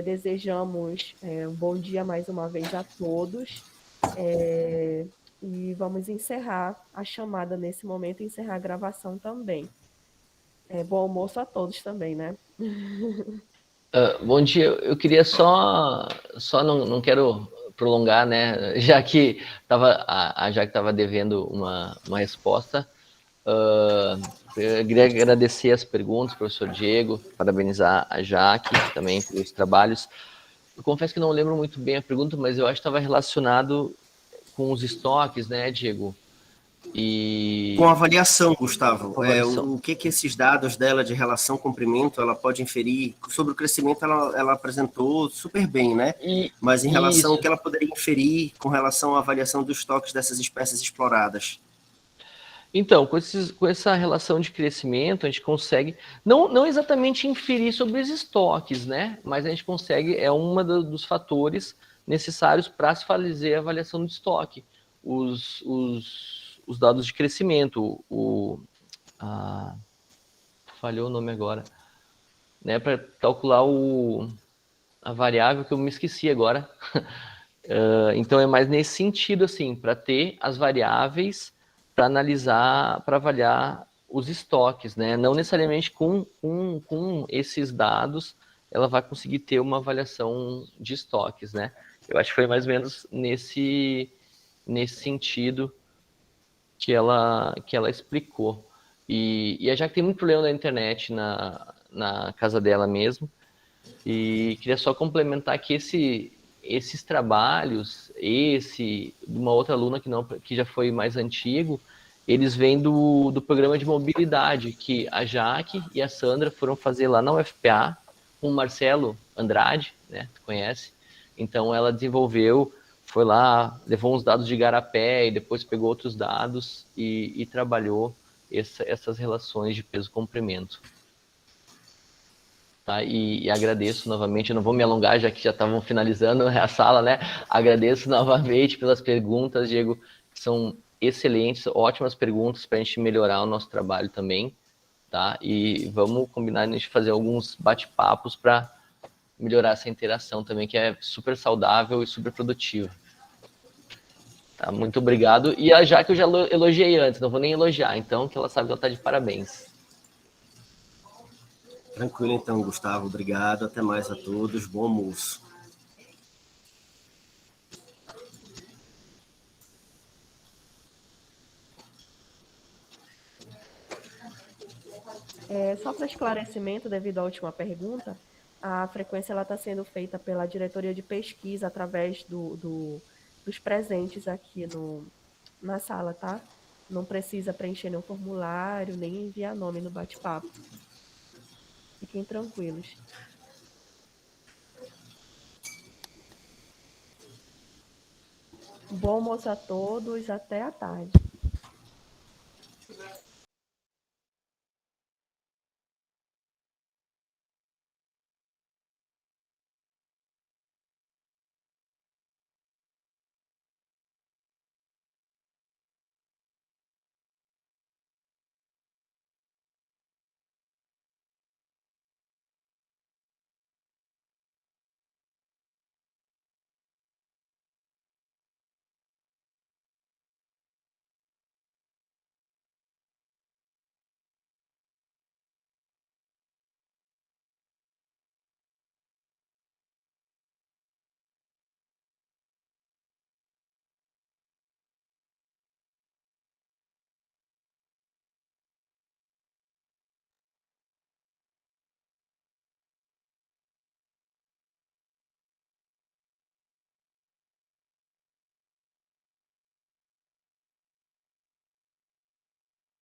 Desejamos um bom dia mais uma vez a todos. E vamos encerrar a chamada nesse momento e encerrar a gravação também. Bom almoço a todos também, né? Bom dia, eu queria só não quero prolongar, né? Já que estava devendo uma resposta, eu queria agradecer as perguntas, professor Diego, parabenizar a Jaque também pelos trabalhos. Eu confesso que não lembro muito bem a pergunta, mas eu acho que estava relacionado com os estoques, né, Diego? Com avaliação, Gustavo, Com avaliação. O que esses dados dela de relação comprimento ela pode inferir sobre o crescimento, ela apresentou super bem, né? Mas em relação ao que ela poderia inferir com relação à avaliação dos estoques dessas espécies exploradas? Então, com essa relação de crescimento, a gente consegue, não exatamente inferir sobre os estoques, né? Mas a gente consegue, é um dos fatores necessários para se fazer a avaliação do estoque. Os dados de crescimento, falhou o nome agora, né? Para calcular a variável que eu me esqueci agora. Então, é mais nesse sentido, assim, para ter as variáveis para analisar, para avaliar os estoques, né? Não necessariamente com esses dados ela vai conseguir ter uma avaliação de estoques, né? Eu acho que foi mais ou menos nesse sentido que ela explicou. E a Jaque tem muito problema na internet, na casa dela mesmo, e queria só complementar que esses trabalhos, de uma outra aluna que já foi mais antigo, eles vêm do programa de mobilidade que a Jaque e a Sandra foram fazer lá na UFPA com o Marcelo Andrade, né? Tu conhece? Então ela desenvolveu, foi lá, levou uns dados de Igarapé e depois pegou outros dados e trabalhou essas relações de peso-comprimento. Tá? E agradeço novamente, eu não vou me alongar, já que já estavam finalizando a sala, né? Agradeço novamente pelas perguntas, Diego, que são excelentes, ótimas perguntas para a gente melhorar o nosso trabalho também, tá? E vamos combinar de fazer alguns bate-papos para melhorar essa interação também, que é super saudável e super produtiva. Tá? Muito obrigado. E a Jaque eu já elogiei antes, não vou nem elogiar, então, que ela sabe que ela está de parabéns. Tranquilo então, Gustavo. Obrigado. Até mais a todos. Bom almoço. Só para esclarecimento, devido à última pergunta, a frequência está sendo feita pela diretoria de pesquisa através dos presentes aqui na sala, tá? Não precisa preencher nenhum formulário, nem enviar nome no bate-papo. Fiquem tranquilos. Bom almoço a todos, até a tarde.